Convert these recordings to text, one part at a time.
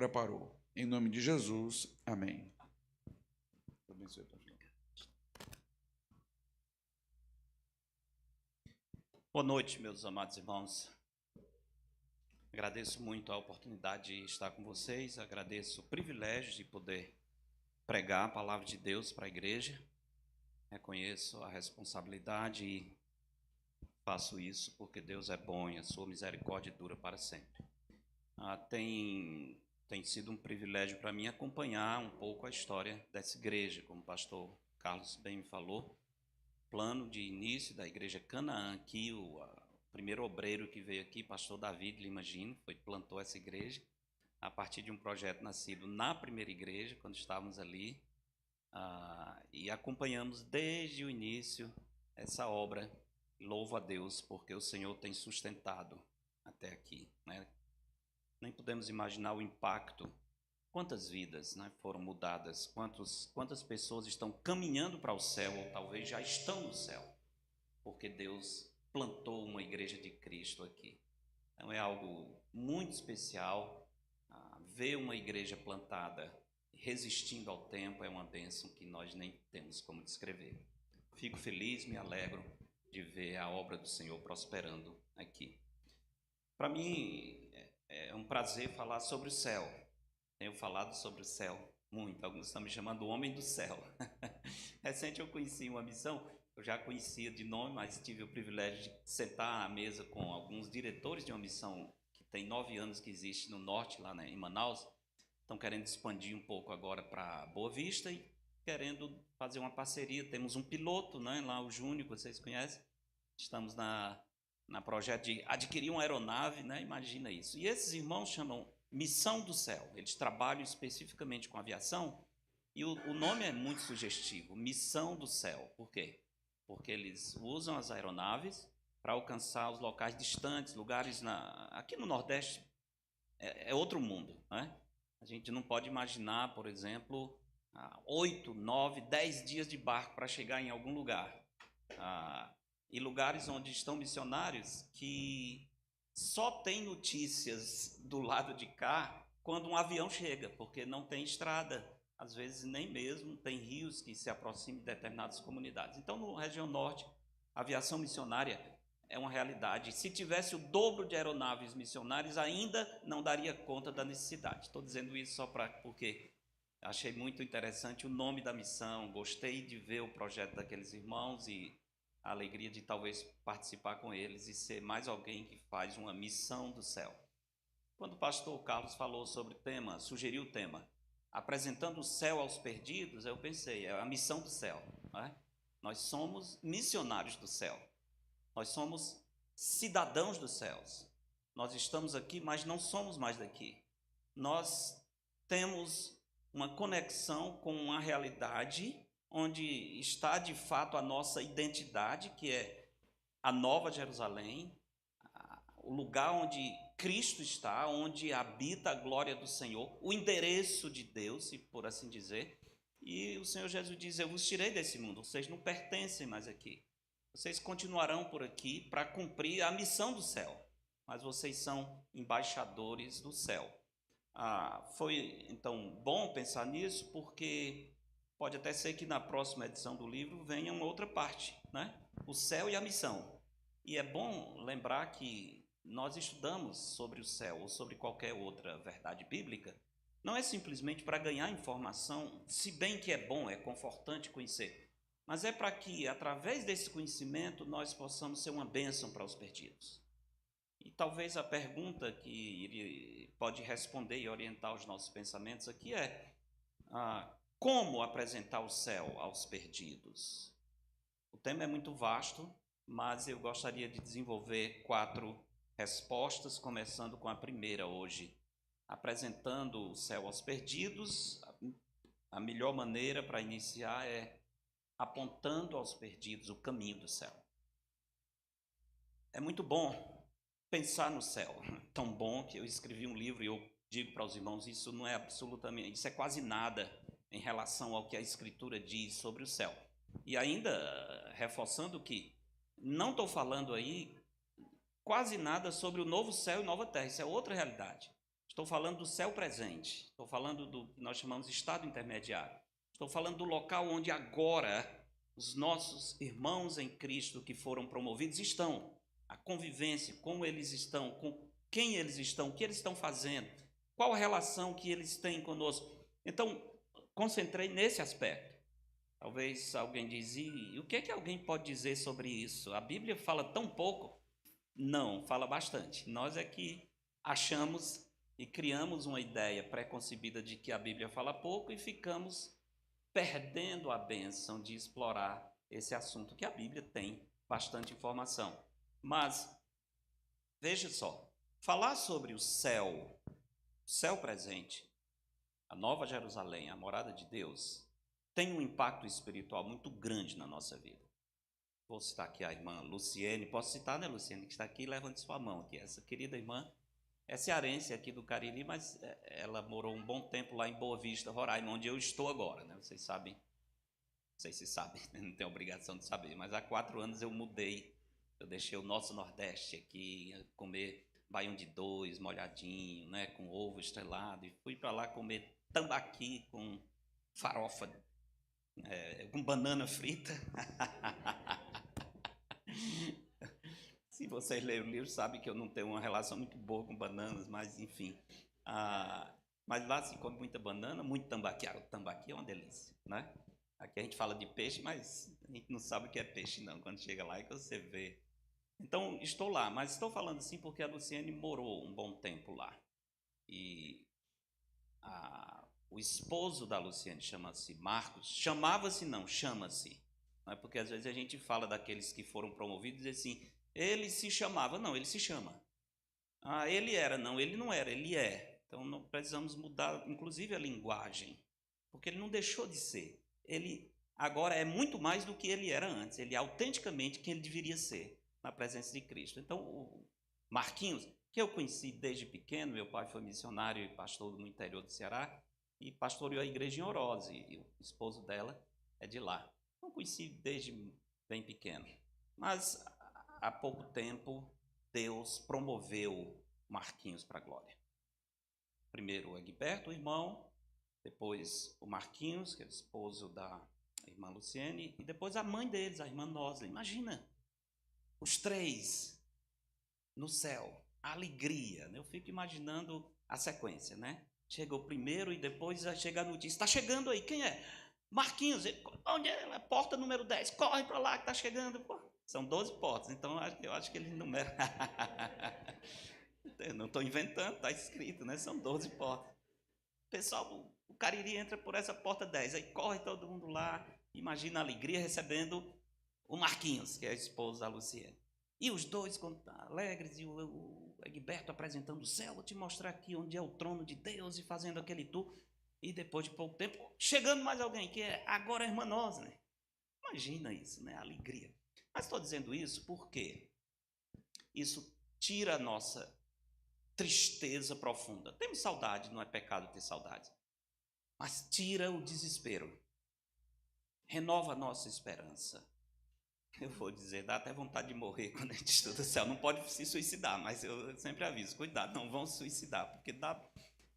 preparou. Em nome de Jesus, amém. Abençoe, pastor. Boa noite, meus amados irmãos. Agradeço muito a oportunidade de estar com vocês, agradeço o privilégio de poder pregar a palavra de Deus para a igreja. Reconheço a responsabilidade e faço isso porque Deus é bom e a sua misericórdia dura para sempre. Tem sido um privilégio para mim acompanhar um pouco a história dessa igreja, como o pastor Carlos bem me falou. Plano de início da igreja Canaã aqui, o primeiro obreiro que veio aqui, pastor David Lima Gino, plantou essa igreja a partir de um projeto nascido na primeira igreja, quando estávamos ali, e acompanhamos desde o início essa obra. Louvo a Deus, porque o Senhor tem sustentado até aqui, né? Nem podemos imaginar o impacto, quantas vidas, né, foram mudadas, quantas pessoas estão caminhando para o céu, ou talvez já estão no céu, porque Deus plantou uma igreja de Cristo aqui. Então é algo muito especial. Ver uma igreja plantada, resistindo ao tempo, é uma bênção que nós nem temos como descrever. Fico feliz, me alegro de ver a obra do Senhor prosperando aqui. Para mim é um prazer falar sobre o céu. Tenho falado sobre o céu muito, alguns estão me chamando o homem do céu. Recente eu conheci uma missão, eu já conhecia de nome, mas tive o privilégio de sentar à mesa com alguns diretores de uma missão que tem 9 anos que existe no norte, lá em Manaus. Estão querendo expandir um pouco agora para Boa Vista e querendo fazer uma parceria. Temos um piloto, né, lá, o Júnior, que vocês conhecem. Estamos na projeto de adquirir uma aeronave, né? Imagina isso. E esses irmãos chamam Missão do Céu. Eles trabalham especificamente com aviação e o nome é muito sugestivo, Missão do Céu. Por quê? Porque eles usam as aeronaves para alcançar os locais distantes, lugares aqui no Nordeste é outro mundo, né? A gente não pode imaginar, por exemplo, 8, 9, 10 dias de barco para chegar em algum lugar. E lugares onde estão missionários que só tem notícias do lado de cá quando um avião chega, porque não tem estrada, às vezes nem mesmo tem rios que se aproximem de determinadas comunidades. Então, na região norte, a aviação missionária é uma realidade. Se tivesse o dobro de aeronaves missionárias, ainda não daria conta da necessidade. Estou dizendo isso só porque achei muito interessante o nome da missão, gostei de ver o projeto daqueles irmãos e a alegria de talvez participar com eles e ser mais alguém que faz uma missão do céu. Quando o pastor Carlos falou sobre o tema, sugeriu o tema, apresentando o céu aos perdidos, eu pensei, é a missão do céu, não é? Nós somos missionários do céu, nós somos cidadãos dos céus, nós estamos aqui, mas não somos mais daqui. Nós temos uma conexão com uma realidade onde está de fato a nossa identidade, que é a Nova Jerusalém, o lugar onde Cristo está, onde habita a glória do Senhor, o endereço de Deus, por assim dizer. E o Senhor Jesus diz, eu vos tirei desse mundo, vocês não pertencem mais aqui. Vocês continuarão por aqui para cumprir a missão do céu, mas vocês são embaixadores do céu. Foi então bom pensar nisso, porque pode até ser que na próxima edição do livro venha uma outra parte, né? O céu e a missão. E é bom lembrar que nós estudamos sobre o céu ou sobre qualquer outra verdade bíblica, não é simplesmente para ganhar informação, se bem que é bom, é confortante conhecer, mas é para que, através desse conhecimento, nós possamos ser uma bênção para os perdidos. E talvez a pergunta que pode responder e orientar os nossos pensamentos aqui é como apresentar o céu aos perdidos? O tema é muito vasto, mas eu gostaria de desenvolver 4 respostas, começando com a primeira hoje. Apresentando o céu aos perdidos, a melhor maneira para iniciar é apontando aos perdidos o caminho do céu. É muito bom pensar no céu, tão bom que eu escrevi um livro e eu digo para os irmãos, isso não é absolutamente, isso é quase nada em relação ao que a Escritura diz sobre o céu. E ainda reforçando que não estou falando aí quase nada sobre o novo céu e nova terra, isso é outra realidade. Estou falando do céu presente. Estou falando do que nós chamamos de estado intermediário. Estou falando do local onde agora os nossos irmãos em Cristo que foram promovidos estão. A convivência, como eles estão, com quem eles estão, o que eles estão fazendo, qual a relação que eles têm conosco. Então, concentrei nesse aspecto. Talvez alguém dizia, e o que é que alguém pode dizer sobre isso? A Bíblia fala tão pouco? Não, fala bastante. Nós é que achamos e criamos uma ideia pré-concebida de que a Bíblia fala pouco e ficamos perdendo a bênção de explorar esse assunto, que a Bíblia tem bastante informação. Mas, veja só, falar sobre o céu presente, a Nova Jerusalém, a morada de Deus, tem um impacto espiritual muito grande na nossa vida. Vou citar aqui a irmã Luciene, posso citar, né, Luciene, que está aqui, levante sua mão aqui. Essa querida irmã é cearense aqui do Cariri, mas ela morou um bom tempo lá em Boa Vista, Roraima, onde eu estou agora, né? Vocês sabem, não sei se sabem, não tenho obrigação de saber, mas há 4 anos eu mudei, eu deixei o nosso Nordeste aqui, comer baião de dois, molhadinho, né, com ovo estrelado, e fui para lá comer tambaqui com farofa, com banana frita. Se vocês lerem o livro, sabem que eu não tenho uma relação muito boa com bananas, mas enfim. Mas lá se come muita banana, muito tambaqui. O tambaqui é uma delícia, né? Aqui a gente fala de peixe, mas a gente não sabe o que é peixe, não. Quando chega lá é que você vê. Então, estou lá, mas estou falando assim porque a Luciene morou um bom tempo lá. E o esposo da Luciene chama-se Marcos. Chamava-se não, chama-se. Não é porque às vezes a gente fala daqueles que foram promovidos e diz assim, ele se chamava. Não, ele se chama. Ele era. Não, ele não era, ele é. Então, não precisamos mudar, inclusive, a linguagem. Porque ele não deixou de ser. Ele agora é muito mais do que ele era antes. Ele é autenticamente quem ele deveria ser na presença de Cristo. Então, o Marquinhos, que eu conheci desde pequeno, meu pai foi missionário e pastor no interior do Ceará, e pastoreou a igreja em Orosi, e o esposo dela é de lá. Não conheci desde bem pequeno. Mas há pouco tempo, Deus promoveu Marquinhos para a glória. Primeiro o Egberto, o irmão, depois o Marquinhos, que é o esposo da irmã Luciene, e depois a mãe deles, a irmã Noslen. Imagina, os 3 no céu, a alegria. Eu fico imaginando a sequência, né? Chega o primeiro e depois chega a notícia. Está chegando aí, quem é? Marquinhos, onde é? Porta número 10, corre para lá que está chegando. Pô, são 12 portas, então eu acho que ele numera. Não estou inventando, está escrito, né? São 12 portas. Pessoal, o Cariri entra por essa porta 10, aí corre todo mundo lá, imagina a alegria recebendo o Marquinhos, que é a esposa da Luciene. E os dois alegres, e o Egberto apresentando o céu, vou te mostrar aqui onde é o trono de Deus, e fazendo aquele tour. E depois de pouco tempo, chegando mais alguém, que é agora a irmã Noslen. Imagina isso, né? A alegria. Mas estou dizendo isso porque isso tira a nossa tristeza profunda. Temos saudade, não é pecado ter saudade. Mas tira o desespero. Renova a nossa esperança. Eu vou dizer, dá até vontade de morrer quando a gente estuda o céu. Não pode se suicidar, mas eu sempre aviso, cuidado, não vão se suicidar, porque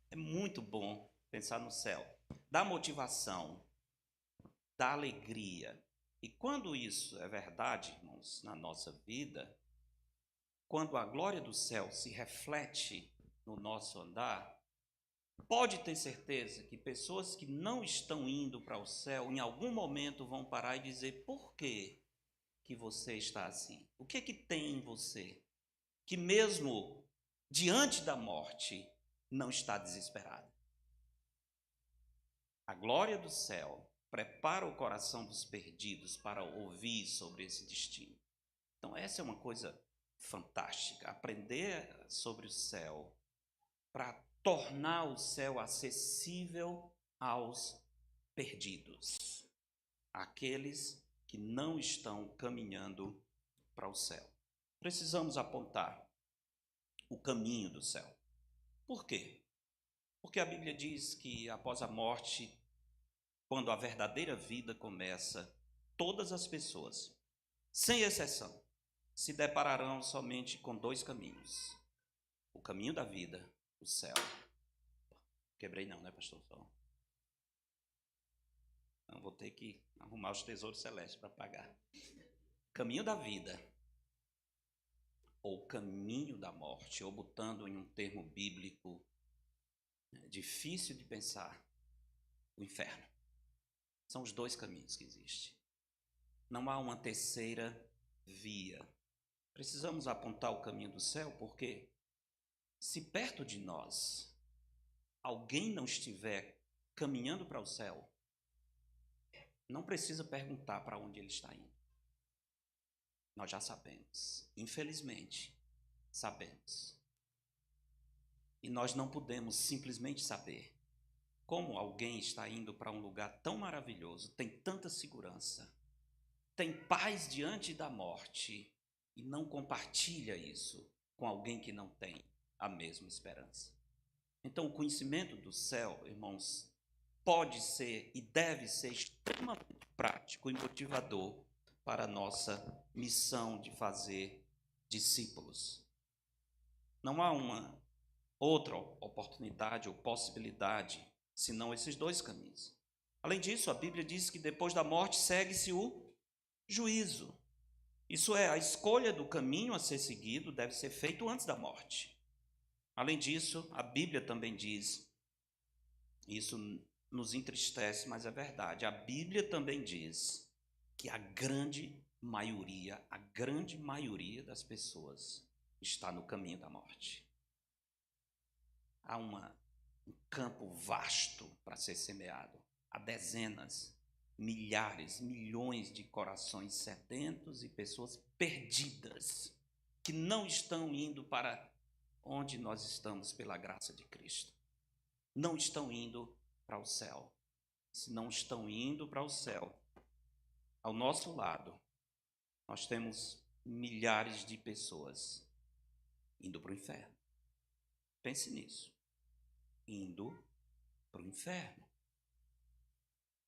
é muito bom pensar no céu. Dá motivação, dá alegria. E quando isso é verdade, irmãos, na nossa vida, quando a glória do céu se reflete no nosso andar, pode ter certeza que pessoas que não estão indo para o céu, em algum momento vão parar e dizer, por quê que você está assim? O que é que tem em você que mesmo diante da morte não está desesperado? A glória do céu prepara o coração dos perdidos para ouvir sobre esse destino. Então essa é uma coisa fantástica, aprender sobre o céu para tornar o céu acessível aos perdidos, aqueles que não estão caminhando para o céu. Precisamos apontar o caminho do céu. Por quê? Porque a Bíblia diz que após a morte, quando a verdadeira vida começa, todas as pessoas, sem exceção, se depararão somente com 2 caminhos: o caminho da vida, o céu, Quebrei não, né, pastor? Só. Não, vou ter que arrumar os tesouros celestes para pagar. Caminho da vida, ou caminho da morte, ou botando em um termo bíblico difícil de pensar, o inferno. São os dois caminhos que existem. Não há uma terceira via. Precisamos apontar o caminho do céu, porque se perto de nós alguém não estiver caminhando para o céu, não precisa perguntar para onde ele está indo. Nós já sabemos, infelizmente, sabemos. E nós não podemos simplesmente saber como alguém está indo para um lugar tão maravilhoso, tem tanta segurança, tem paz diante da morte e não compartilha isso com alguém que não tem a mesma esperança. Então, o conhecimento do céu, irmãos, pode ser e deve ser extremamente prático e motivador para a nossa missão de fazer discípulos. Não há uma outra oportunidade ou possibilidade senão esses dois caminhos. Além disso, a Bíblia diz que depois da morte segue-se o juízo. Isso é, a escolha do caminho a ser seguido deve ser feito antes da morte. Além disso, a Bíblia também diz, isso nos entristece, mas é verdade, a Bíblia também diz que a grande maioria das pessoas está no caminho da morte. Há um campo vasto para ser semeado. Há dezenas, milhares, milhões de corações sedentos e pessoas perdidas que não estão indo para onde nós estamos pela graça de Cristo. Não estão indo para o céu. Se não estão indo para o céu, ao nosso lado, nós temos milhares de pessoas indo para o inferno. Pense nisso. Indo para o inferno.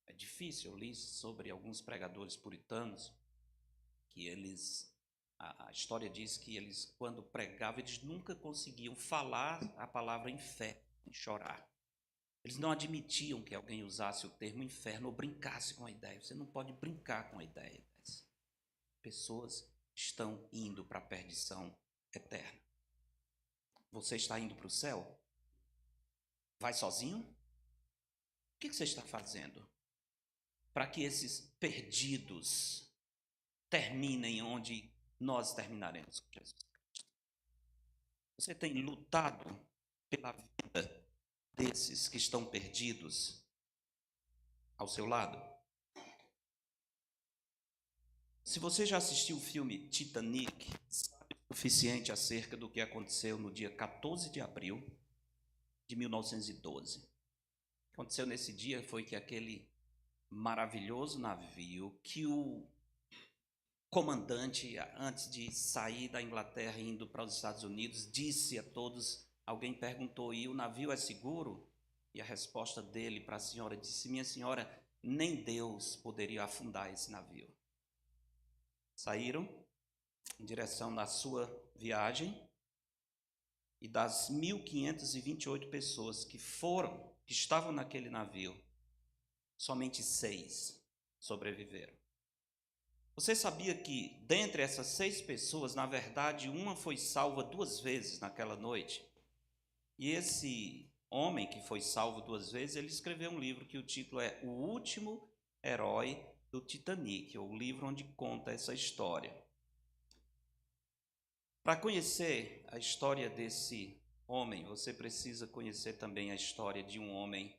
É difícil. Eu li sobre alguns pregadores puritanos que a história diz que eles, quando pregavam, eles nunca conseguiam falar a palavra inferno, chorar. Eles não admitiam que alguém usasse o termo inferno ou brincasse com a ideia. Você não pode brincar com a ideia dessa. Pessoas estão indo para a perdição eterna. Você está indo para o céu? Vai sozinho? O que você está fazendo para que esses perdidos terminem onde nós terminaremos com Jesus Cristo? Você tem lutado pela vida desses que estão perdidos ao seu lado? Se você já assistiu o filme Titanic, sabe o suficiente acerca do que aconteceu no dia 14 de abril de 1912. O que aconteceu nesse dia foi que aquele maravilhoso navio, que o comandante, antes de sair da Inglaterra indo para os Estados Unidos, disse a todos, alguém perguntou, e o navio é seguro? E a resposta dele para a senhora disse, minha senhora, nem Deus poderia afundar esse navio. Saíram em direção da sua viagem, e das 1.528 pessoas que estavam naquele navio, somente 6 sobreviveram. Você sabia que, dentre essas 6 pessoas, na verdade, uma foi salva 2 vezes naquela noite? E esse homem que foi salvo 2 vezes, ele escreveu um livro que o título é O Último Herói do Titanic, o livro onde conta essa história. Para conhecer a história desse homem, você precisa conhecer também a história de um homem,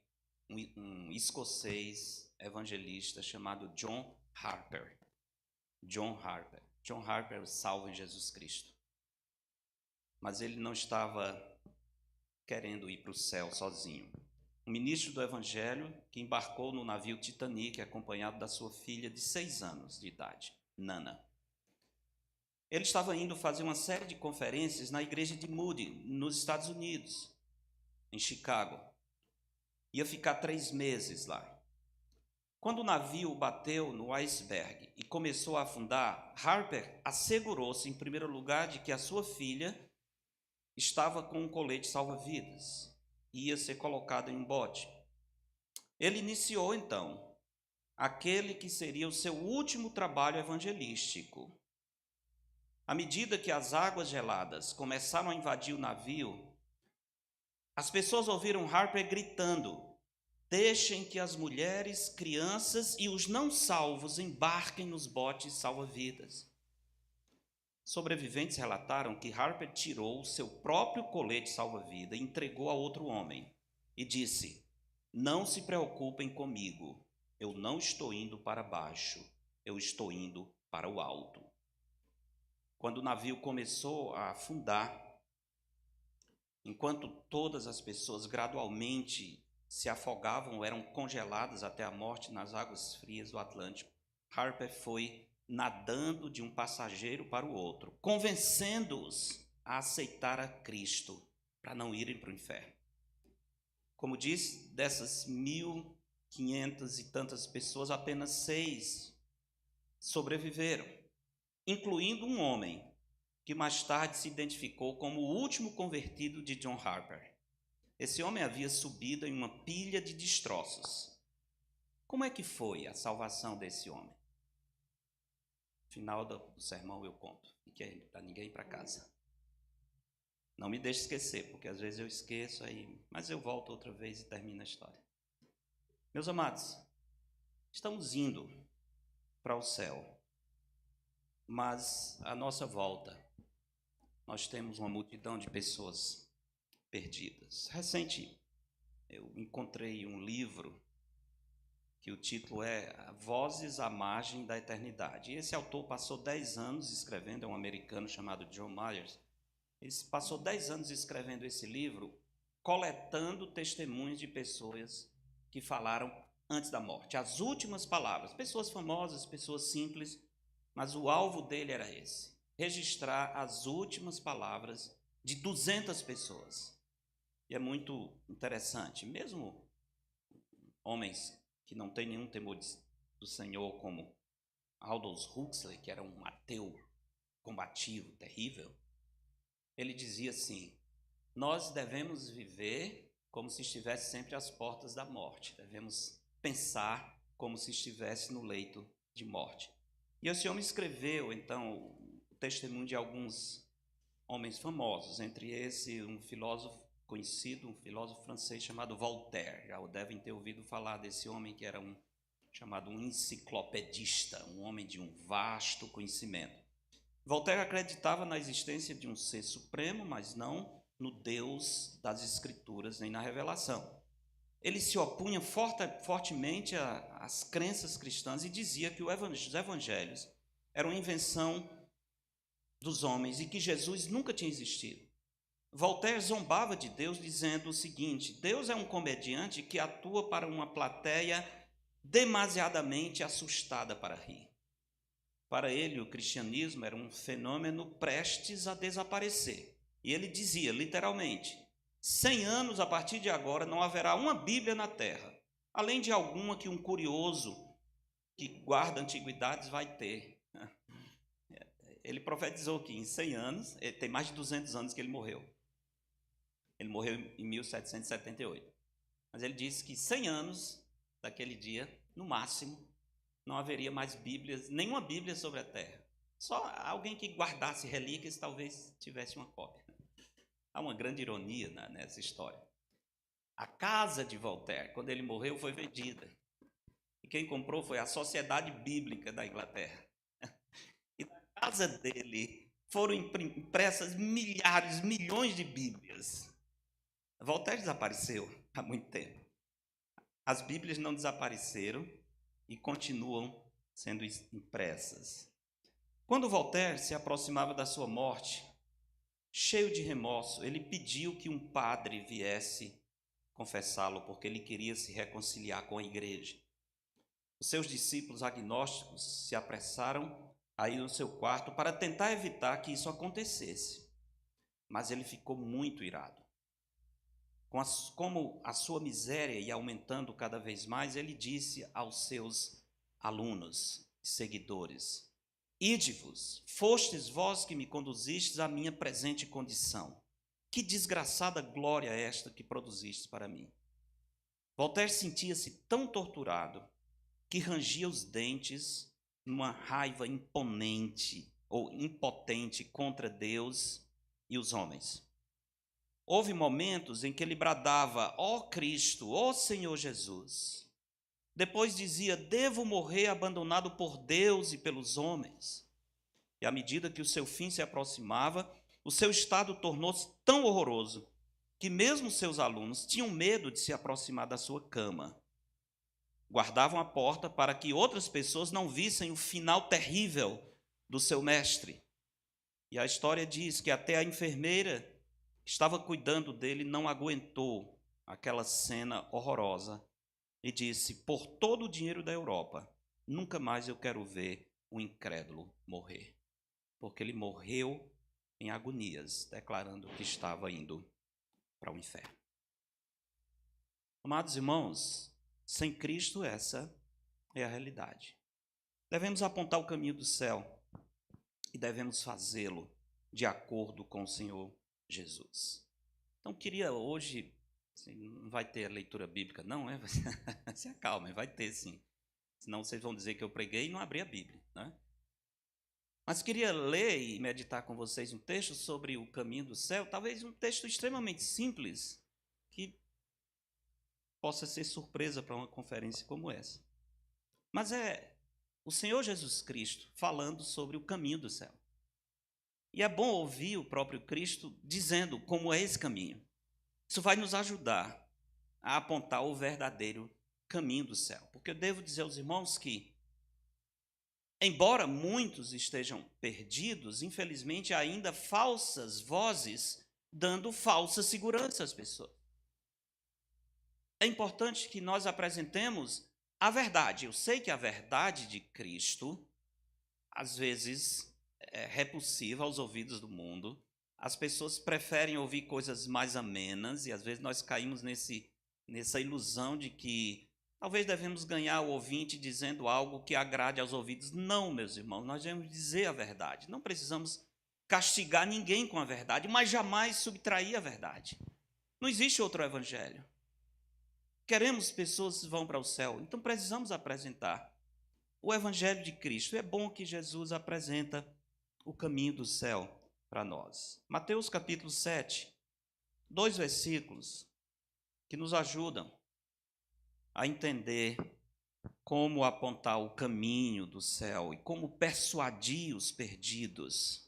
um escocês evangelista chamado John Harper. John Harper. John Harper salvo em Jesus Cristo. Mas ele não estava querendo ir para o céu sozinho. Um ministro do Evangelho que embarcou no navio Titanic acompanhado da sua filha de 6 anos de idade, Nana. Ele estava indo fazer uma série de conferências na igreja de Moody, nos Estados Unidos, em Chicago. Ia ficar 3 meses lá. Quando o navio bateu no iceberg e começou a afundar, Harper assegurou-se, em primeiro lugar, de que a sua filha estava com um colete salva-vidas. ia ser colocado em um bote. Ele iniciou, então, aquele que seria o seu último trabalho evangelístico. À medida que as águas geladas começaram a invadir o navio, as pessoas ouviram Harper gritando: deixem que as mulheres, crianças e os não salvos embarquem nos botes salva-vidas. Sobreviventes relataram que Harper tirou o seu próprio colete salva-vida e entregou a outro homem e disse: não se preocupem comigo, eu não estou indo para baixo, eu estou indo para o alto. Quando o navio começou a afundar, enquanto todas as pessoas gradualmente se afogavam ou eram congeladas até a morte nas águas frias do Atlântico, Harper foi nadando de um passageiro para o outro, convencendo-os a aceitar a Cristo para não irem para o inferno. Como disse, dessas 1.500 e tantas pessoas, apenas 6 sobreviveram, incluindo um homem que mais tarde se identificou como o último convertido de John Harper. Esse homem havia subido em uma pilha de destroços. Como é que foi a salvação desse homem? No final do sermão eu conto, para ninguém ir para casa. Não me deixe esquecer, porque às vezes eu esqueço aí, mas eu volto outra vez e termino a história. Meus amados, estamos indo para o céu, mas à nossa volta nós temos uma multidão de pessoas perdidas. Recente, eu encontrei um livro que o título é Vozes à Margem da Eternidade. E esse autor passou 10 anos escrevendo, é um americano chamado John Myers. Ele passou 10 anos escrevendo esse livro, coletando testemunhos de pessoas que falaram antes da morte, as últimas palavras, pessoas famosas, pessoas simples, mas o alvo dele era esse: registrar as últimas palavras de 200 pessoas. E é muito interessante, mesmo homens que não têm nenhum temor do Senhor, como Aldous Huxley, que era um ateu combativo, terrível, ele dizia assim: nós devemos viver como se estivesse sempre às portas da morte, devemos pensar como se estivesse no leito de morte. E esse homem escreveu, então, o testemunho de alguns homens famosos, entre esse um filósofo conhecido, um filósofo francês chamado Voltaire. Já devem ter ouvido falar desse homem, que era chamado um enciclopedista, um homem de um vasto conhecimento. Voltaire acreditava na existência de um ser supremo, mas não no Deus das Escrituras nem na revelação. Ele se opunha fortemente às crenças cristãs e dizia que os evangelhos eram invenção dos homens e que Jesus nunca tinha existido. Voltaire zombava de Deus, dizendo o seguinte: Deus é um comediante que atua para uma plateia demasiadamente assustada para rir. Para ele, o cristianismo era um fenômeno prestes a desaparecer. E ele dizia, literalmente: 100 anos a partir de agora não haverá uma Bíblia na terra, além de alguma que um curioso que guarda antiguidades vai ter. Ele profetizou que em 100 anos, tem mais de 200 anos que ele morreu. Ele morreu em 1778. Mas ele disse que 100 anos daquele dia, no máximo, não haveria mais Bíblias, nenhuma Bíblia sobre a terra. Só alguém que guardasse relíquias talvez tivesse uma cópia. Há uma grande ironia nessa história. A casa de Voltaire, quando ele morreu, foi vendida. E quem comprou foi a Sociedade Bíblica da Inglaterra. E na casa dele foram impressas milhares, milhões de Bíblias. Voltaire desapareceu há muito tempo. As Bíblias não desapareceram e continuam sendo impressas. Quando Voltaire se aproximava da sua morte, cheio de remorso, ele pediu que um padre viesse confessá-lo, porque ele queria se reconciliar com a igreja. Os seus discípulos agnósticos se apressaram a ir no seu quarto para tentar evitar que isso acontecesse. Mas ele ficou muito irado. Como a sua miséria ia aumentando cada vez mais, ele disse aos seus alunos, seguidores: Ide-vos, fostes vós que me conduzistes à minha presente condição. que desgraçada glória é esta que produziste para mim? Voltaire sentia-se tão torturado que rangia os dentes numa raiva imponente ou impotente contra Deus e os homens. Houve momentos em que ele bradava: ó Cristo, ó Senhor Jesus. Depois dizia: devo morrer abandonado por Deus e pelos homens. E à medida que o seu fim se aproximava, o seu estado tornou-se tão horroroso que mesmo seus alunos tinham medo de se aproximar da sua cama. Guardavam a porta para que outras pessoas não vissem o final terrível do seu mestre. E a história diz que até a enfermeira que estava cuidando dele não aguentou aquela cena horrorosa e disse: por todo o dinheiro da Europa, nunca mais eu quero ver um incrédulo morrer. Porque ele morreu em agonias, declarando que estava indo para o inferno. Amados irmãos, sem Cristo essa é a realidade. Devemos apontar o caminho do céu e devemos fazê-lo de acordo com o Senhor Jesus. Então, queria hoje, assim, não vai ter a leitura bíblica não, né? Se acalmem, vai ter sim. Senão vocês vão dizer que eu preguei e não abri a Bíblia, né? Mas queria ler e meditar com vocês um texto sobre o caminho do céu, talvez um texto extremamente simples, que possa ser surpresa para uma conferência como essa. Mas é o Senhor Jesus Cristo falando sobre o caminho do céu. E é bom ouvir o próprio Cristo dizendo como é esse caminho. Isso vai nos ajudar a apontar o verdadeiro caminho do céu. Porque eu devo dizer aos irmãos que, embora muitos estejam perdidos, infelizmente ainda há falsas vozes dando falsa segurança às pessoas. É importante que nós apresentemos a verdade. Eu sei que a verdade de Cristo, às vezes, é repulsiva aos ouvidos do mundo. As pessoas preferem ouvir coisas mais amenas e às vezes nós caímos nessa ilusão de que talvez devemos ganhar o ouvinte dizendo algo que agrade aos ouvidos. Não, meus irmãos, nós devemos dizer a verdade. Não precisamos castigar ninguém com a verdade, mas jamais subtrair a verdade. Não existe outro evangelho. Queremos pessoas que vão para o céu, então precisamos apresentar o evangelho de Cristo. É bom que Jesus apresenta o caminho do céu para nós. Mateus capítulo 7, 2 versículos que nos ajudam a entender como apontar o caminho do céu e como persuadir os perdidos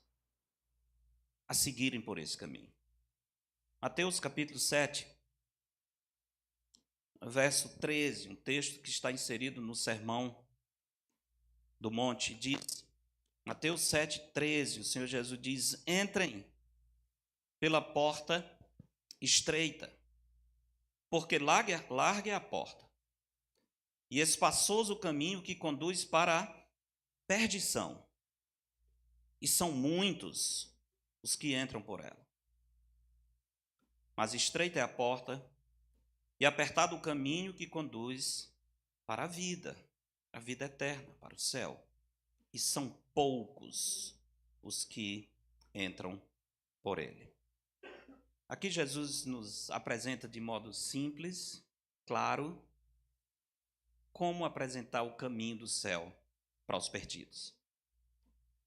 a seguirem por esse caminho. Mateus capítulo 7, verso 13, um texto que está inserido no Sermão do Monte, diz, Mateus 7,13, o Senhor Jesus diz: entrem pela porta estreita, porque larga é a porta, e espaçoso o caminho que conduz para a perdição, e são muitos os que entram por ela. Mas estreita é a porta, e apertado o caminho que conduz para a vida eterna, para o céu. E são poucos os que entram por ele. Aqui Jesus nos apresenta de modo simples, claro, como apresentar o caminho do céu para os perdidos.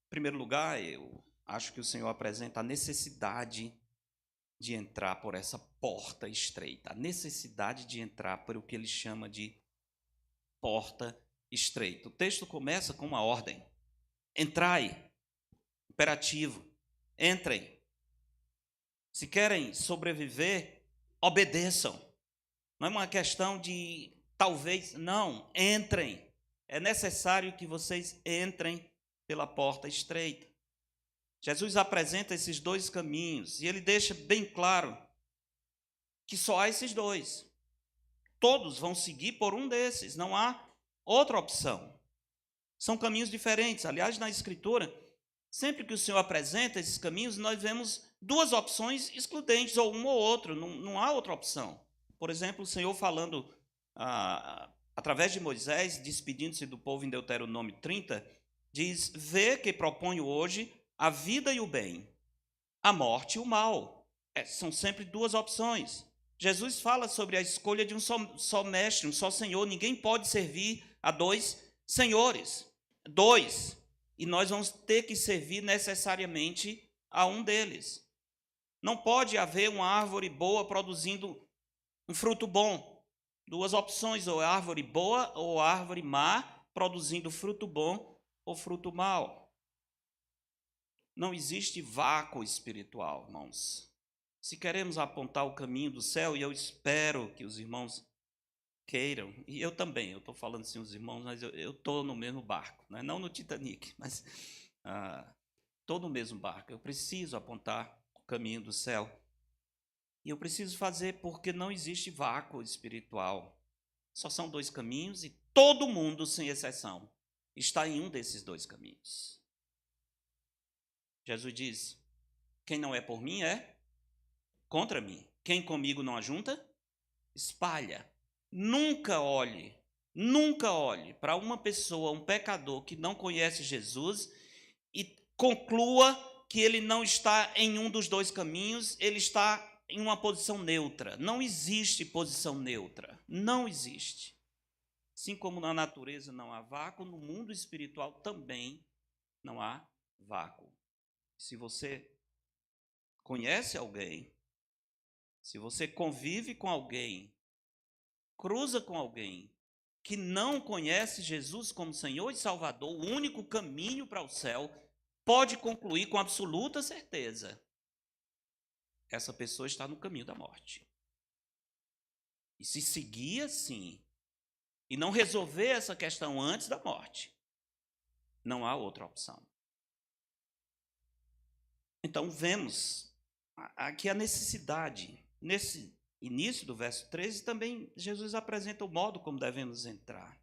Em primeiro lugar, eu acho que o Senhor apresenta a necessidade de entrar por essa porta estreita, a necessidade de entrar por o que ele chama de porta estreita. O texto começa com uma ordem: entrai, imperativo, entrem. Se querem sobreviver, obedeçam. Não é uma questão de talvez, não, entrem. É necessário que vocês entrem pela porta estreita. Jesus apresenta esses dois caminhos e ele deixa bem claro que só há esses dois. Todos vão seguir por um desses, não há outra opção. São caminhos diferentes. Aliás, na Escritura, sempre que o Senhor apresenta esses caminhos, nós vemos duas opções excludentes, ou um ou outro, não há outra opção. Por exemplo, o Senhor falando através de Moisés, despedindo-se do povo em Deuteronômio 30, diz: vê que proponho hoje a vida e o bem, a morte e o mal. São sempre duas opções. Jesus fala sobre a escolha de um só mestre, um só Senhor. Ninguém pode servir a dois senhores. Dois. E nós vamos ter que servir necessariamente a um deles. Não pode haver uma árvore boa produzindo um fruto bom. Duas opções, ou árvore boa ou árvore má, produzindo fruto bom ou fruto mau. Não existe vácuo espiritual, irmãos. Se queremos apontar o caminho do céu, e eu espero que os irmãos queiram, e eu também, eu estou falando assim os irmãos, mas eu estou no mesmo barco, né? Não no Titanic, mas estou no mesmo barco. Eu preciso apontar o caminho do céu. E eu preciso fazer porque não existe vácuo espiritual. Só são dois caminhos e todo mundo, sem exceção, está em um desses dois caminhos. Jesus diz: quem não é por mim é contra mim. Quem comigo não ajunta, espalha. Nunca olhe para uma pessoa, um pecador que não conhece Jesus e conclua que ele não está em um dos dois caminhos, ele está em uma posição neutra. Não existe posição neutra. Não existe. Assim como na natureza não há vácuo, no mundo espiritual também não há vácuo. Se você conhece alguém, se você convive com alguém, cruza com alguém que não conhece Jesus como Senhor e Salvador, o único caminho para o céu, pode concluir com absoluta certeza: essa pessoa está no caminho da morte. E se seguir assim, e não resolver essa questão antes da morte, não há outra opção. Então vemos aqui a necessidade. Nesse início do verso 13, também Jesus apresenta o modo como devemos entrar.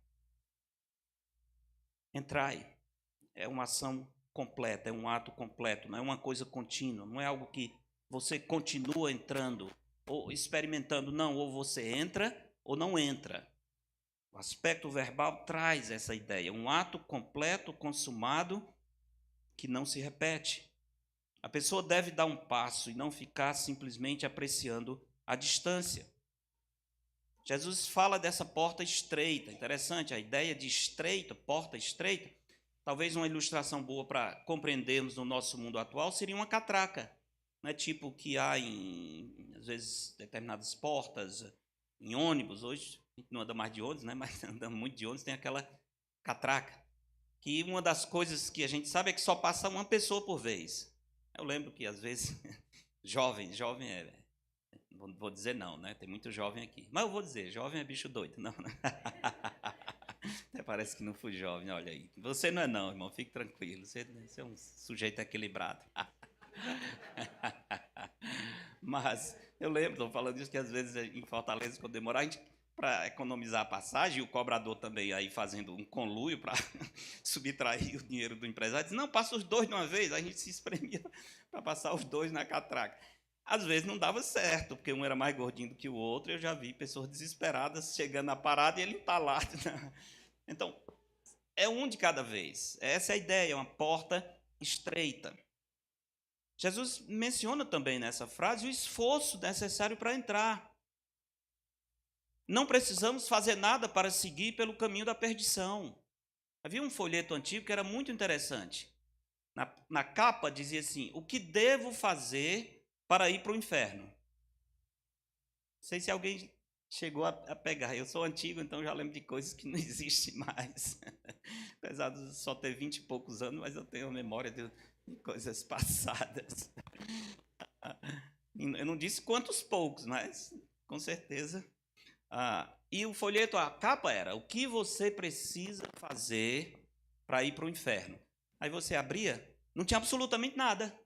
Entrai é uma ação completa, é um ato completo, não é uma coisa contínua, não é algo que você continua entrando ou experimentando, não, ou você entra ou não entra. O aspecto verbal traz essa ideia, um ato completo, consumado, que não se repete. A pessoa deve dar um passo e não ficar simplesmente apreciando a distância. Jesus fala dessa porta estreita. Interessante, a ideia de estreita, porta estreita, talvez uma ilustração boa para compreendermos no nosso mundo atual seria uma catraca, né? Tipo o que há em, às vezes, determinadas portas, em ônibus. Hoje a gente não anda mais de ônibus, né? Mas andando muito de ônibus, tem aquela catraca. Que uma das coisas que a gente sabe é que só passa uma pessoa por vez. Eu lembro que, às vezes, jovem não vou dizer não, né? Tem muito jovem aqui. Mas eu vou dizer, jovem é bicho doido. Não. Até parece que não fui jovem, olha aí. Você não é não, irmão, fique tranquilo. Você é um sujeito equilibrado. Mas eu lembro, estou falando isso, que às vezes em Fortaleza, quando demorar, a gente, para economizar a passagem, e o cobrador também aí fazendo um conluio para subtrair o dinheiro do empresário, diz: não, passa os dois de uma vez. A gente se espremia para passar os dois na catraca. Às vezes não dava certo, porque um era mais gordinho do que o outro. Eu já vi pessoas desesperadas chegando na parada e ele entalado. Então, é um de cada vez. Essa é a ideia, é uma porta estreita. Jesus menciona também nessa frase o esforço necessário para entrar. Não precisamos fazer nada para seguir pelo caminho da perdição. Havia um folheto antigo que era muito interessante. Na capa dizia assim: o que devo fazer para ir para o inferno? Não sei se alguém chegou a pegar. Eu sou antigo, então já lembro de coisas que não existem mais. Apesar de só ter 20 e poucos anos, mas eu tenho memória de coisas passadas. Eu não disse quantos poucos, mas com certeza. E o folheto, a capa era: o que você precisa fazer para ir para o inferno? Aí você abria, não tinha absolutamente nada.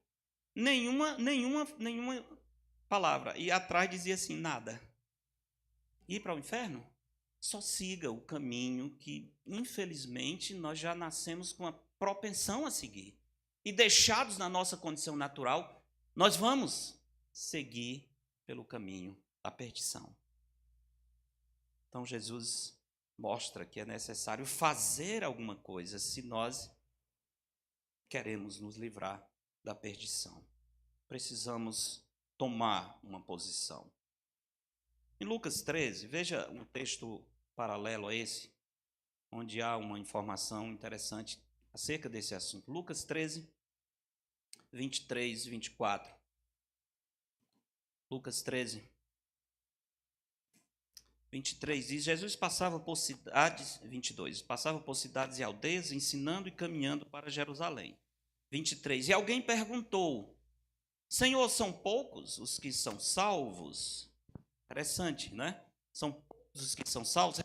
Nenhuma palavra. E atrás dizia assim: nada. Ir para o inferno? Só siga o caminho que, infelizmente, nós já nascemos com a propensão a seguir. E deixados na nossa condição natural, nós vamos seguir pelo caminho da perdição. Então, Jesus mostra que é necessário fazer alguma coisa se nós queremos nos livrar da perdição. Precisamos tomar uma posição. Em Lucas 13, veja um texto paralelo a esse, onde há uma informação interessante acerca desse assunto. Lucas 13, 23 e 24. Lucas 13, 23 diz: Jesus passava por cidades, 22, passava por cidades e aldeias, ensinando e caminhando para Jerusalém. 23, e alguém perguntou: Senhor, são poucos os que são salvos? Interessante, né? São poucos os que são salvos?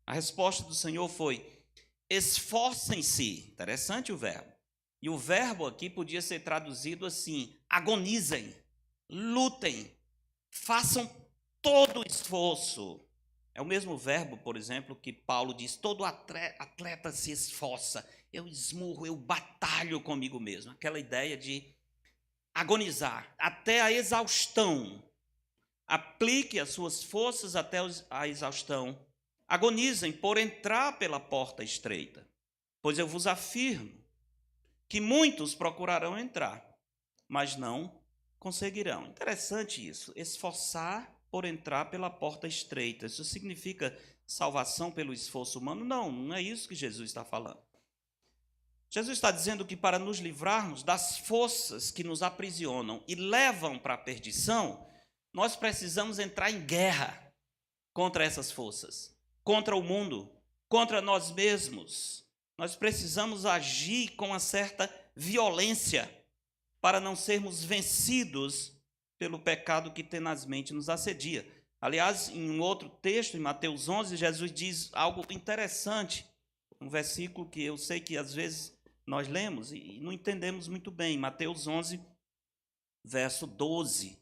A resposta do Senhor foi: esforcem-se. Interessante o verbo. E o verbo aqui podia ser traduzido assim: agonizem, lutem, façam todo o esforço. É o mesmo verbo, por exemplo, que Paulo diz: todo atleta se esforça. Eu esmurro, eu batalho comigo mesmo. Aquela ideia de agonizar até a exaustão. Aplique as suas forças até a exaustão. Agonizem por entrar pela porta estreita, pois eu vos afirmo que muitos procurarão entrar, mas não conseguirão. Interessante isso, esforçar por entrar pela porta estreita. Isso significa salvação pelo esforço humano? Não, não é isso que Jesus está falando. Jesus está dizendo que para nos livrarmos das forças que nos aprisionam e levam para a perdição, nós precisamos entrar em guerra contra essas forças, contra o mundo, contra nós mesmos. Nós precisamos agir com uma certa violência para não sermos vencidos pelo pecado que tenazmente nos assedia. Aliás, em um outro texto, em Mateus 11, Jesus diz algo interessante, um versículo que eu sei que às vezes nós lemos e não entendemos muito bem. Mateus 11, verso 12,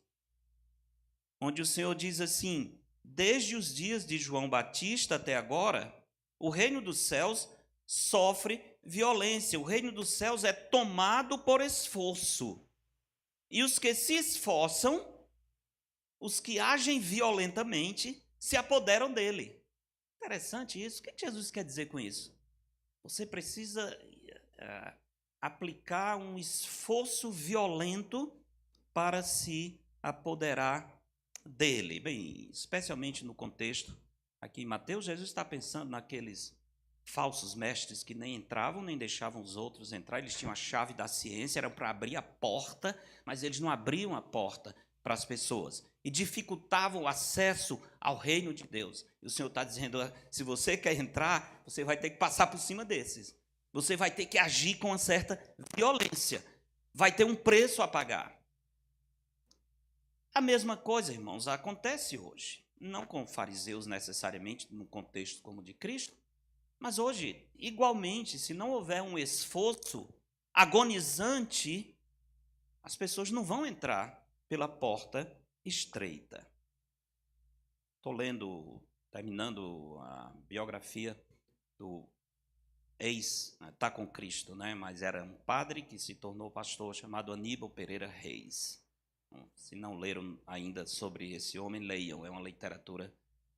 onde o Senhor diz assim: desde os dias de João Batista até agora, o reino dos céus sofre violência. O reino dos céus é tomado por esforço. E os que se esforçam, os que agem violentamente, se apoderam dele. Interessante isso. O que Jesus quer dizer com isso? Você precisa aplicar um esforço violento para se apoderar dele. Bem, especialmente no contexto aqui em Mateus, Jesus está pensando naqueles falsos mestres que nem entravam, nem deixavam os outros entrar. Eles tinham a chave da ciência, era para abrir a porta, mas eles não abriam a porta para as pessoas e dificultavam o acesso ao reino de Deus. E o Senhor está dizendo: se você quer entrar, você vai ter que passar por cima desses. Você vai ter que agir com uma certa violência. Vai ter um preço a pagar. A mesma coisa, irmãos, acontece hoje. Não com fariseus necessariamente, no contexto como de Cristo, mas hoje, igualmente, se não houver um esforço agonizante, as pessoas não vão entrar pela porta estreita. Estou terminando a biografia do está com Cristo, né? Mas era um padre que se tornou pastor chamado Aníbal Pereira Reis. Se não leram ainda sobre esse homem, leiam. É uma literatura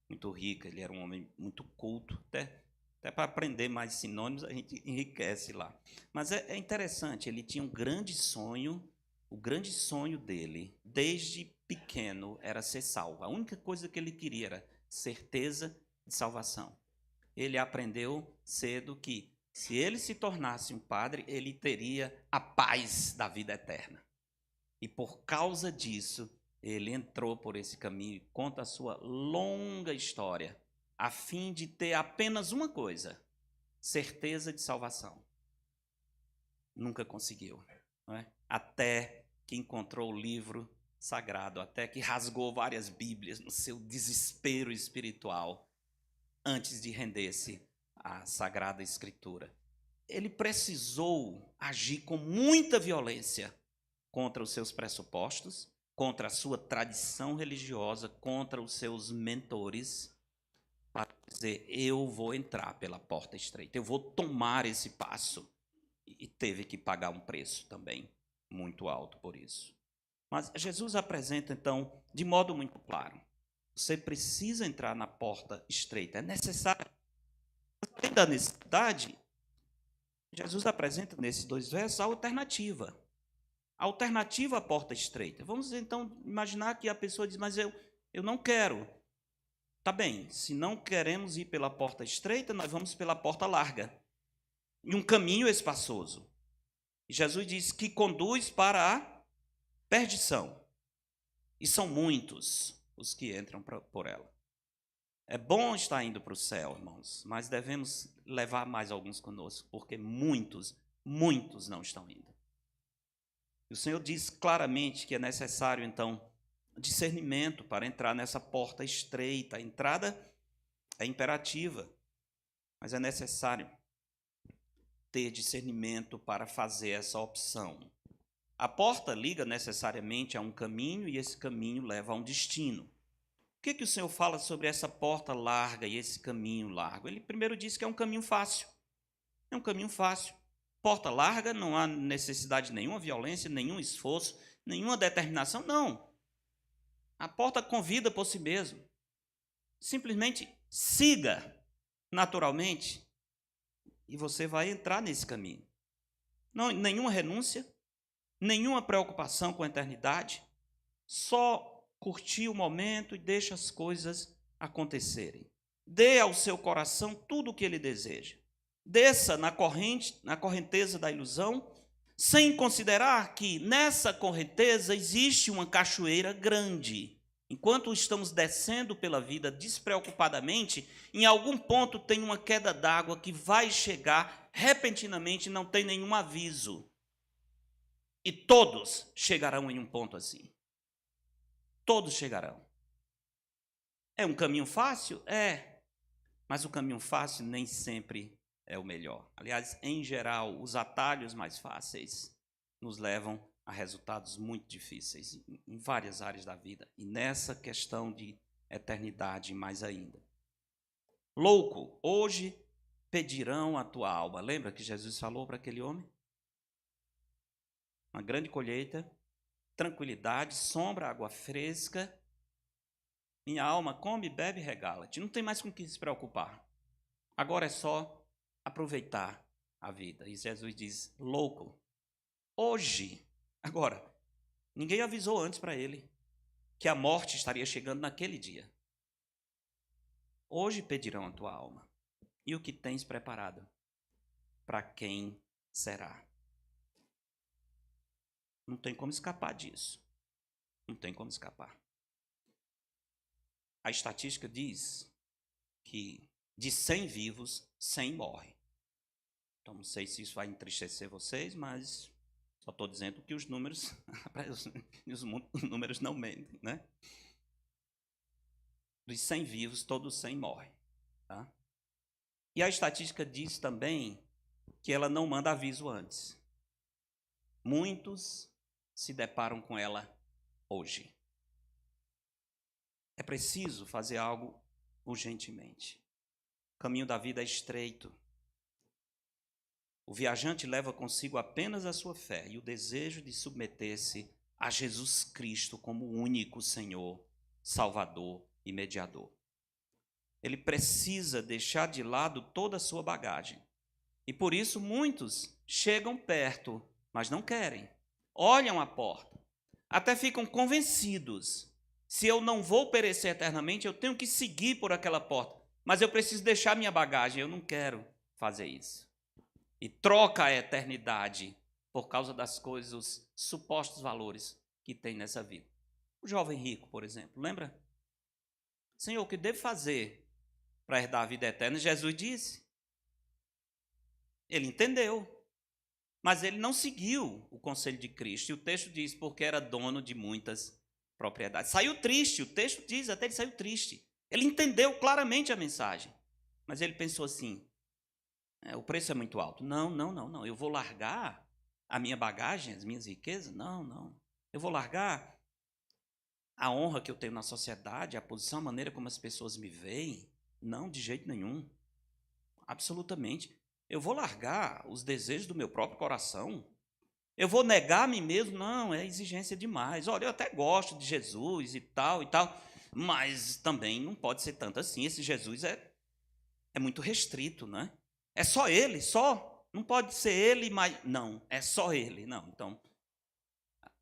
muito rica. Ele era um homem muito culto, até para aprender mais sinônimos a gente enriquece lá. Mas é interessante, ele tinha um grande sonho. O grande sonho dele, desde pequeno, era ser salvo. A única coisa que ele queria era certeza de salvação. Ele aprendeu cedo que, se ele se tornasse um padre, ele teria a paz da vida eterna. E por causa disso, ele entrou por esse caminho e conta a sua longa história, a fim de ter apenas uma coisa: certeza de salvação. Nunca conseguiu, não é? Até que encontrou o livro sagrado, até que rasgou várias Bíblias no seu desespero espiritual, antes de render-se à Sagrada Escritura. Ele precisou agir com muita violência contra os seus pressupostos, contra a sua tradição religiosa, contra os seus mentores, para dizer: eu vou entrar pela porta estreita, eu vou tomar esse passo. E teve que pagar um preço também muito alto por isso. Mas Jesus apresenta, então, de modo muito claro: você precisa entrar na porta estreita, é necessário. Além da necessidade, Jesus apresenta nesses 2 versos a alternativa. alternativa à porta estreita. Vamos então imaginar que a pessoa diz, mas eu não quero. Tá bem, se não queremos ir pela porta estreita, nós vamos pela porta larga. E um caminho espaçoso. E Jesus diz que conduz para a perdição. E são muitos os que entram por ela. É bom estar indo para o céu, irmãos, mas devemos levar mais alguns conosco, porque muitos não estão indo. E o Senhor diz claramente que é necessário, então, discernimento para entrar nessa porta estreita. A entrada é imperativa, mas é necessário ter discernimento para fazer essa opção. A porta liga necessariamente a um caminho e esse caminho leva a um destino. O que o Senhor fala sobre essa porta larga e esse caminho largo? Ele primeiro diz que é um caminho fácil. É um caminho fácil. Porta larga, não há necessidade de nenhuma violência, nenhum esforço, nenhuma determinação, não. A porta convida por si mesmo. Simplesmente siga naturalmente e você vai entrar nesse caminho. Não, nenhuma renúncia, nenhuma preocupação com a eternidade, só curtir o momento e deixa as coisas acontecerem. Dê ao seu coração tudo o que ele deseja. Desça na correnteza da ilusão, sem considerar que nessa correnteza existe uma cachoeira grande. Enquanto estamos descendo pela vida despreocupadamente, em algum ponto tem uma queda d'água que vai chegar repentinamente, não tem nenhum aviso. E todos chegarão em um ponto assim. Todos chegarão. É um caminho fácil? É. Mas o caminho fácil nem sempre é o melhor. Aliás, em geral, os atalhos mais fáceis nos levam a resultados muito difíceis em várias áreas da vida. E nessa questão de eternidade mais ainda. Louco, hoje pedirão a tua alma. Lembra que Jesus falou para aquele homem? Uma grande colheita, tranquilidade, sombra, água fresca. Minha alma come, bebe e regala-te. Não tem mais com o que se preocupar. Agora é só aproveitar a vida. E Jesus diz, louco, hoje, agora, ninguém avisou antes para ele que a morte estaria chegando naquele dia. Hoje pedirão a tua alma. E o que tens preparado? Para quem será? Não tem como escapar disso. Não tem como escapar. A estatística diz que de 100 vivos, 100 morrem. Então, não sei se isso vai entristecer vocês, mas só estou dizendo que os números, os números não mentem, né? Dos 100 vivos, todos 100 morrem. Tá? E a estatística diz também que ela não manda aviso antes. Muitos se deparam com ela hoje. É preciso fazer algo urgentemente. O caminho da vida é estreito. O viajante leva consigo apenas a sua fé e o desejo de submeter-se a Jesus Cristo como o único Senhor, Salvador e Mediador. Ele precisa deixar de lado toda a sua bagagem. E por isso muitos chegam perto, mas não querem. Olham a porta, até ficam convencidos. Se eu não vou perecer eternamente, eu tenho que seguir por aquela porta. Mas eu preciso deixar minha bagagem, eu não quero fazer isso. E troca a eternidade por causa das coisas, os supostos valores que tem nessa vida. O jovem rico, por exemplo, lembra? Senhor, o que devo fazer para herdar a vida eterna? Jesus disse. Ele entendeu. Mas ele não seguiu o conselho de Cristo. E o texto diz, porque era dono de muitas propriedades. Saiu triste, o texto diz, até ele saiu triste. Ele entendeu claramente a mensagem. Mas ele pensou assim, o preço é muito alto. Não. Eu vou largar a minha bagagem, as minhas riquezas? Não. Eu vou largar a honra que eu tenho na sociedade, a posição, a maneira como as pessoas me veem? Não, de jeito nenhum. Absolutamente. Eu vou largar os desejos do meu próprio coração? Eu vou negar a mim mesmo? Não, é exigência demais. Olha, eu até gosto de Jesus e tal, mas também não pode ser tanto assim. Esse Jesus é muito restrito, né? É só ele, só. Não pode ser ele, mas... Não, é só ele. Não, então,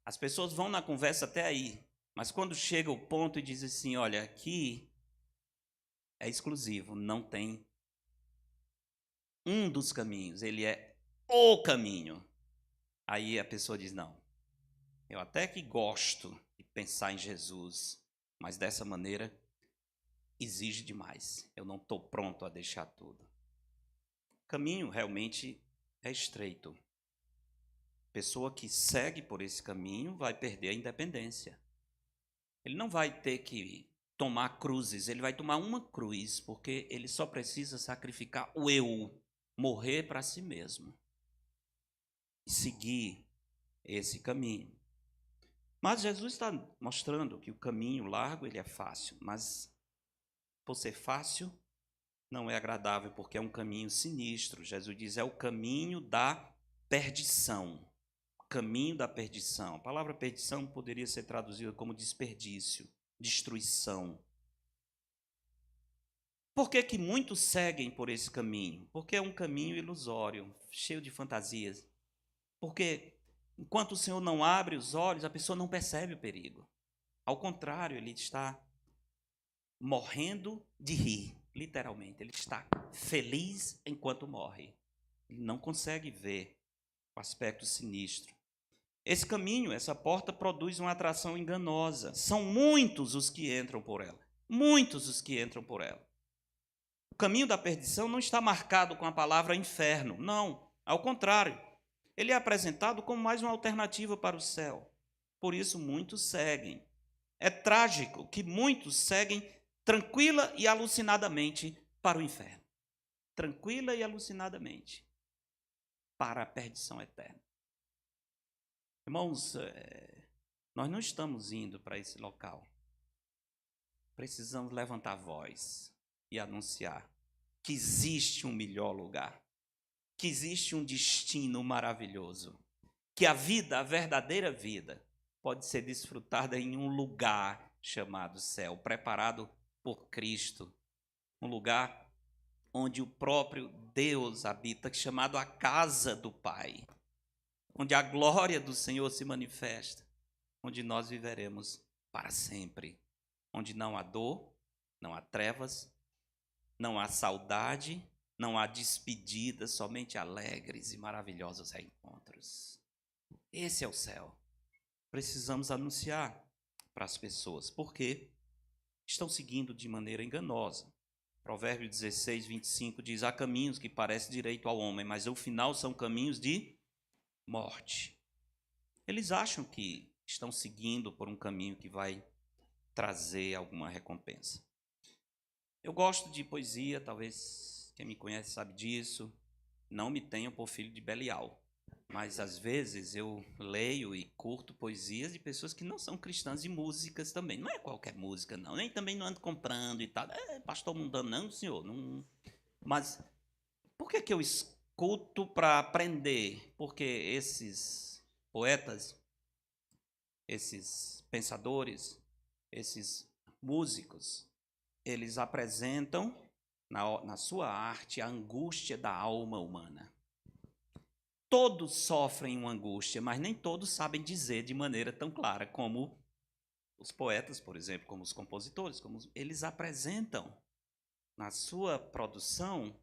As pessoas vão na conversa até aí, mas quando chega o ponto e diz assim, olha, aqui é exclusivo, não tem um dos caminhos, ele é o caminho. Aí a pessoa diz, não, eu até que gosto de pensar em Jesus, mas dessa maneira exige demais. Eu não estou pronto a deixar tudo. O caminho realmente é estreito. A pessoa que segue por esse caminho vai perder a independência. Ele não vai ter que tomar cruzes, ele vai tomar uma cruz, porque ele só precisa sacrificar o eu, morrer para si mesmo e seguir esse caminho. Mas Jesus está mostrando que o caminho largo ele é fácil, mas por ser fácil não é agradável, porque é um caminho sinistro. Jesus diz, é o caminho da perdição. O caminho da perdição. A palavra perdição poderia ser traduzida como desperdício, destruição. Por que que muitos seguem por esse caminho? Porque é um caminho ilusório, cheio de fantasias. Porque enquanto o Senhor não abre os olhos, a pessoa não percebe o perigo. Ao contrário, ele está morrendo de rir, literalmente. Ele está feliz enquanto morre. Ele não consegue ver o aspecto sinistro. Esse caminho, essa porta, produz uma atração enganosa. São muitos os que entram por ela. Muitos os que entram por ela. O caminho da perdição não está marcado com a palavra inferno. Não, ao contrário. Ele é apresentado como mais uma alternativa para o céu. Por isso, muitos seguem. É trágico que muitos seguem tranquila e alucinadamente para o inferno. Tranquila e alucinadamente para a perdição eterna. Irmãos, nós não estamos indo para esse local. Precisamos levantar a voz e anunciar que existe um melhor lugar, que existe um destino maravilhoso, que a vida, a verdadeira vida, pode ser desfrutada em um lugar chamado céu, preparado por Cristo, um lugar onde o próprio Deus habita, chamado a casa do Pai, onde a glória do Senhor se manifesta, onde nós viveremos para sempre, onde não há dor, não há trevas, não há saudade, não há despedidas, somente alegres e maravilhosos reencontros. Esse é o céu. Precisamos anunciar para as pessoas, porque estão seguindo de maneira enganosa. Provérbio 16, 25 diz, há caminhos que parecem direito ao homem, mas o final são caminhos de morte. Eles acham que estão seguindo por um caminho que vai trazer alguma recompensa. Eu gosto de poesia, talvez quem me conhece sabe disso. Não me tenho por filho de Belial, mas às vezes eu leio e curto poesias de pessoas que não são cristãs e músicas também. Não é qualquer música, não. Nem também não ando comprando e tal. Pastor mundano, não, senhor. Não. Mas por que eu escuto para aprender? Porque esses poetas, esses pensadores, esses músicos, eles apresentam na sua arte a angústia da alma humana. Todos sofrem uma angústia, mas nem todos sabem dizer de maneira tão clara como os poetas, por exemplo, como os compositores, como eles apresentam na sua produção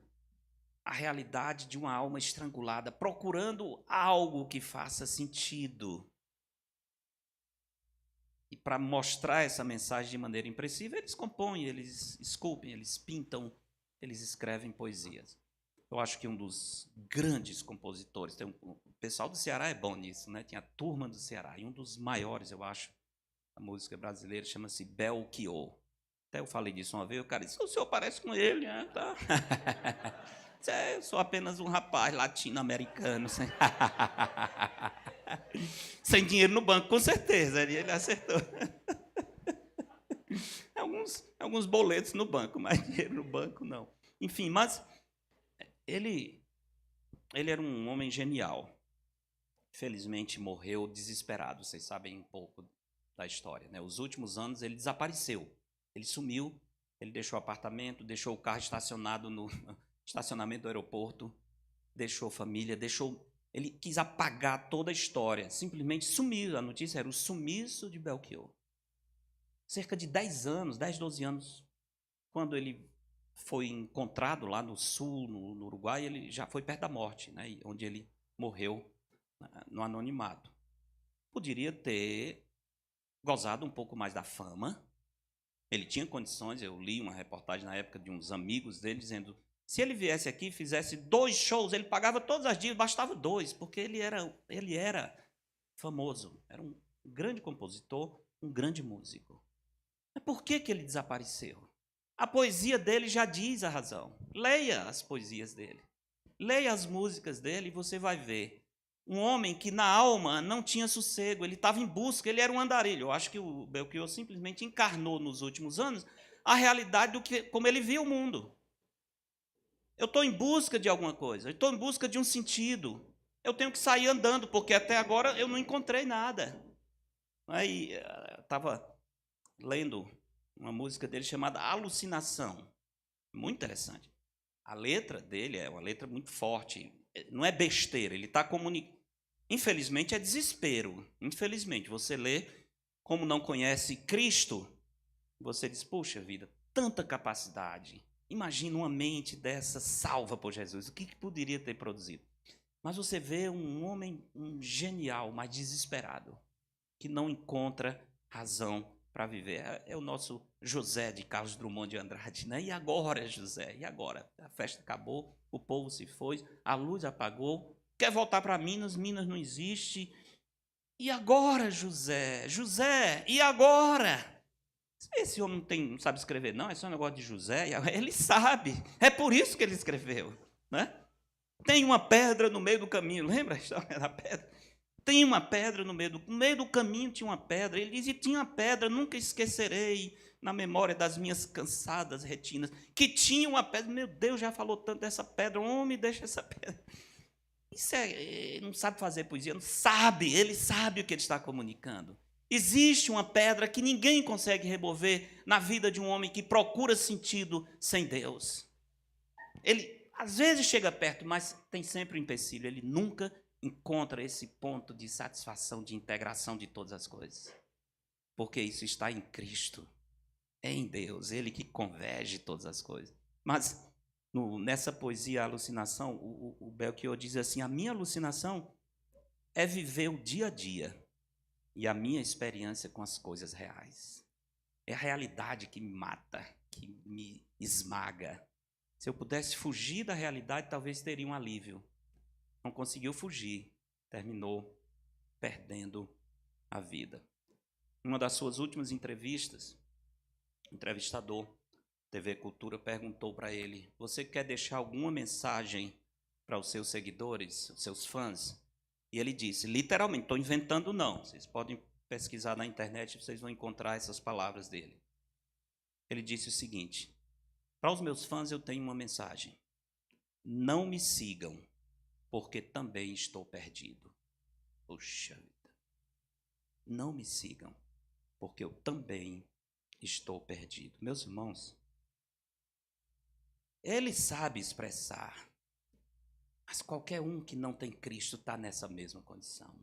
a realidade de uma alma estrangulada, procurando algo que faça sentido. E para mostrar essa mensagem de maneira impressiva, eles compõem, eles esculpem, eles pintam, eles escrevem poesias. Eu acho que um dos grandes compositores, o pessoal do Ceará é bom nisso, né? Tinha a Turma do Ceará, e um dos maiores, eu acho, da música brasileira, chama-se Belchior. Até eu falei disso uma vez, o cara disse, o senhor parece com ele, né? Tá. Eu sou apenas um rapaz latino-americano, sem dinheiro no banco, com certeza, ele acertou. Alguns boletos no banco, mas dinheiro no banco não. Enfim, mas ele era um homem genial. Felizmente morreu desesperado, vocês sabem um pouco da história, né? Os últimos anos ele desapareceu, ele sumiu, ele deixou o apartamento, deixou o carro estacionado no estacionamento do aeroporto, deixou família, deixou Ele quis apagar toda a história, simplesmente sumiu. A notícia era o sumiço de Belchior. Cerca de 10 anos, 10, 12 anos, quando ele foi encontrado lá no sul, no Uruguai, ele já foi perto da morte, né, onde ele morreu no anonimato. Poderia ter gozado um pouco mais da fama. Ele tinha condições, eu li uma reportagem na época de uns amigos dele dizendo, se ele viesse aqui e fizesse 2 shows, ele pagava todas as dívidas, bastava 2, porque ele era famoso, era um grande compositor, um grande músico. Mas por que ele desapareceu? A poesia dele já diz a razão. Leia as poesias dele. Leia as músicas dele e você vai ver. Um homem que na alma não tinha sossego, ele estava em busca, ele era um andarilho. Eu acho que o Belchior simplesmente encarnou nos últimos anos a realidade do que, como ele via o mundo. Eu estou em busca de alguma coisa, eu estou em busca de um sentido. Eu tenho que sair andando, porque até agora eu não encontrei nada. Aí estava lendo uma música dele chamada Alucinação. Muito interessante. A letra dele é uma letra muito forte. Não é besteira, ele está comunicando. Infelizmente é desespero. Infelizmente, você lê, como não conhece Cristo, você diz, puxa vida, tanta capacidade. Imagina uma mente dessa salva por Jesus. O que poderia ter produzido? Mas você vê um homem genial, mas desesperado, que não encontra razão para viver. É o nosso José de Carlos Drummond de Andrade, né? E agora, José? E agora? A festa acabou, o povo se foi, a luz apagou, quer voltar para Minas, Minas não existe. E agora, José? José, e agora? Esse homem não sabe escrever, não, é só um negócio de José. Ele sabe, é por isso que ele escreveu, né? Tem uma pedra no meio do caminho, lembra a história da pedra? Tem uma pedra no meio do caminho tinha uma pedra. Ele diz, e tinha uma pedra, nunca esquecerei na memória das minhas cansadas retinas, que tinha uma pedra. Meu Deus, já falou tanto dessa pedra, homem, deixa essa pedra. Isso não sabe fazer poesia, não sabe, ele sabe o que ele está comunicando. Existe uma pedra que ninguém consegue remover na vida de um homem que procura sentido sem Deus. Ele, às vezes, chega perto, mas tem sempre um empecilho. Ele nunca encontra esse ponto de satisfação, de integração de todas as coisas. Porque isso está em Cristo, é em Deus, Ele que converge todas as coisas. Mas nessa poesia, a alucinação, o Belchior diz assim, a minha alucinação é viver o dia a dia e a minha experiência com as coisas reais. É a realidade que me mata, que me esmaga. Se eu pudesse fugir da realidade, talvez teria um alívio. Não conseguiu fugir, terminou perdendo a vida. Em uma das suas últimas entrevistas, o entrevistador, TV Cultura, perguntou para ele, você quer deixar alguma mensagem para os seus seguidores, os seus fãs? E ele disse, literalmente, estou inventando não, vocês podem pesquisar na internet, vocês vão encontrar essas palavras dele. Ele disse o seguinte, para os meus fãs eu tenho uma mensagem, não me sigam, porque também estou perdido. Puxa vida. Não me sigam, porque eu também estou perdido. Meus irmãos, ele sabe expressar, mas qualquer um que não tem Cristo está nessa mesma condição.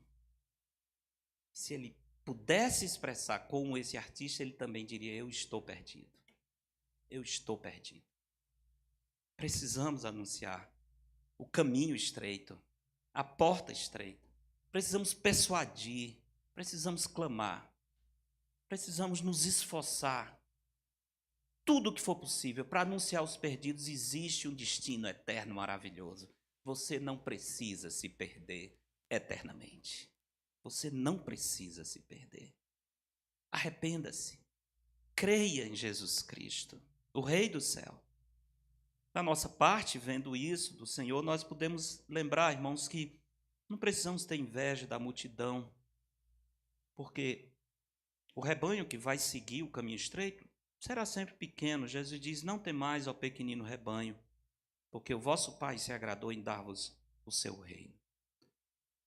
Se ele pudesse expressar como esse artista, ele também diria, eu estou perdido. Eu estou perdido. Precisamos anunciar o caminho estreito, a porta estreita. Precisamos persuadir, precisamos clamar, precisamos nos esforçar. Tudo o que for possível para anunciar aos perdidos, existe um destino eterno maravilhoso. Você não precisa se perder eternamente. Você não precisa se perder. Arrependa-se. Creia em Jesus Cristo, o Rei do céu. Da nossa parte, vendo isso do Senhor, nós podemos lembrar, irmãos, que não precisamos ter inveja da multidão, porque o rebanho que vai seguir o caminho estreito será sempre pequeno. Jesus diz, não temais ao pequenino rebanho, porque o vosso Pai se agradou em dar-vos o seu reino.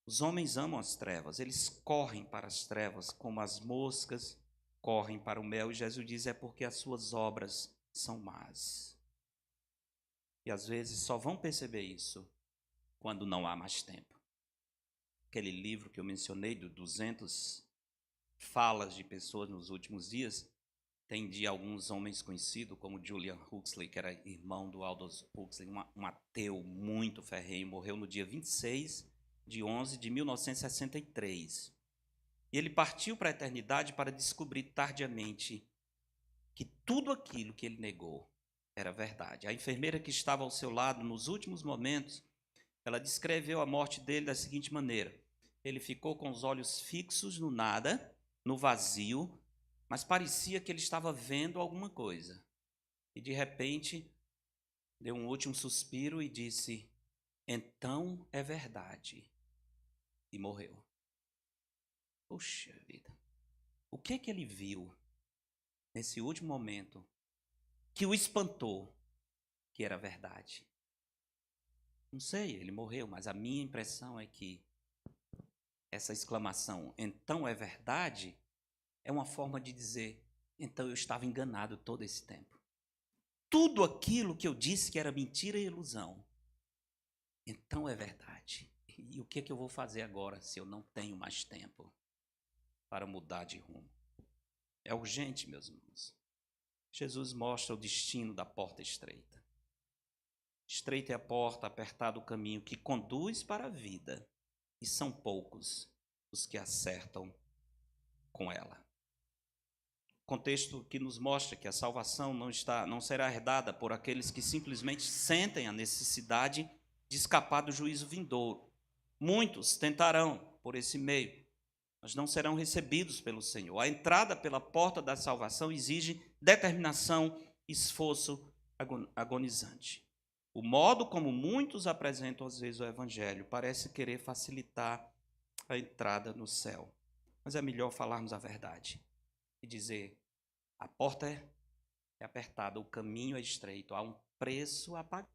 Os homens amam as trevas, eles correm para as trevas como as moscas correm para o mel, e Jesus diz, é porque as suas obras são más. E às vezes só vão perceber isso quando não há mais tempo. aquele livro que eu mencionei, do 200 falas de pessoas nos últimos dias, tem de alguns homens conhecidos, como Julian Huxley, que era irmão do Aldous Huxley, um ateu muito ferrenho, morreu no dia 26 de 11 de 1963. E ele partiu para a eternidade para descobrir tardiamente que tudo aquilo que ele negou era verdade. A enfermeira que estava ao seu lado nos últimos momentos, ela descreveu a morte dele da seguinte maneira: ele ficou com os olhos fixos no nada, no vazio, mas parecia que ele estava vendo alguma coisa. E de repente, deu um último suspiro e disse: então é verdade. E morreu. Puxa vida. O que ele viu nesse último momento que o espantou que era verdade? Não sei, ele morreu, mas a minha impressão é que essa exclamação, então é verdade, é uma forma de dizer, então eu estava enganado todo esse tempo. Tudo aquilo que eu disse que era mentira e ilusão, então é verdade. E o que eu vou fazer agora se eu não tenho mais tempo para mudar de rumo? É urgente, meus irmãos. Jesus mostra o destino da porta estreita. Estreita é a porta, apertado o caminho que conduz para a vida, e são poucos os que acertam com ela. Contexto que nos mostra que a salvação não será herdada por aqueles que simplesmente sentem a necessidade de escapar do juízo vindouro. Muitos tentarão por esse meio, mas não serão recebidos pelo Senhor. A entrada pela porta da salvação exige determinação, esforço agonizante. O modo como muitos apresentam às vezes o evangelho parece querer facilitar a entrada no céu. Mas é melhor falarmos a verdade e dizer: a porta é apertada, o caminho é estreito, há um preço a pagar.